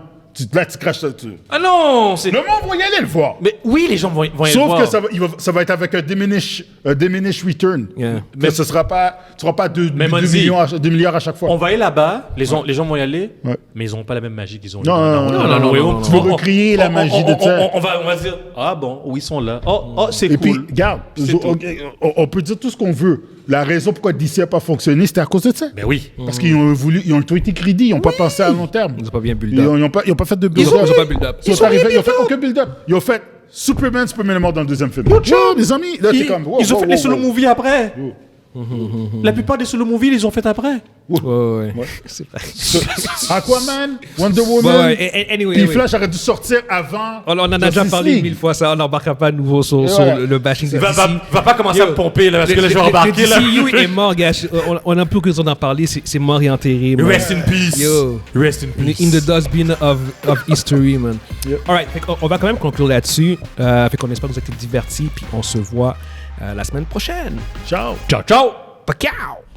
Là, tu craches ça. Ah non, c'est... Le monde va y aller le voir. Mais oui, les gens vont y aller Sauf voir. que ça va être avec un diminish return. Yeah. Mais ce sera pas, tu n'auras pas 2 milliards à chaque fois. On va aller là-bas, les gens vont y aller, Ouais. mais ils n'ont pas la même magie qu'ils ont. Non. Tu veux recréer la magie de ça. On va dire, ah bon, oui, ils sont là. Oh, c'est Et cool. puis, regarde, on peut dire tout ce qu'on veut. La raison pourquoi DC n'a pas fonctionné, c'était à cause de ça. Ben oui. Parce qu'ils ont voulu, ils ont été greedy, ils n'ont pas pensé à long terme. Ils n'ont pas bien build Ils up. n'ont pas fait de Ils build-up. ont pas build-up. Ils ont fait aucun build-up. Ils ont fait Superman est mort dans le deuxième film. Wow, les amis, là, t'es comme. Ils ont fait des solo movies après. La plupart des solo movies, ils ont fait après. Ouais. C'est Aquaman, Wonder Woman. Anyway. Puis Flash aurait dû sortir avant. On en a déjà parlé 1000 fois, ça. On n'embarquera pas à nouveau sur le bashing de DC. Va pas commencer à me pomper, là, parce que là, je vais embarquer, là. Le DCU est mort, gars. On a plus que d'en parler. C'est mort et enterré, man. Rest in peace. Yo. Rest in peace. In the dustbin of history, man. Yep. Alright, on va quand même conclure là-dessus. Fait qu'on espère que vous avez été divertis. Puis on se voit la semaine prochaine. Ciao. Ciao, ciao. Pacao!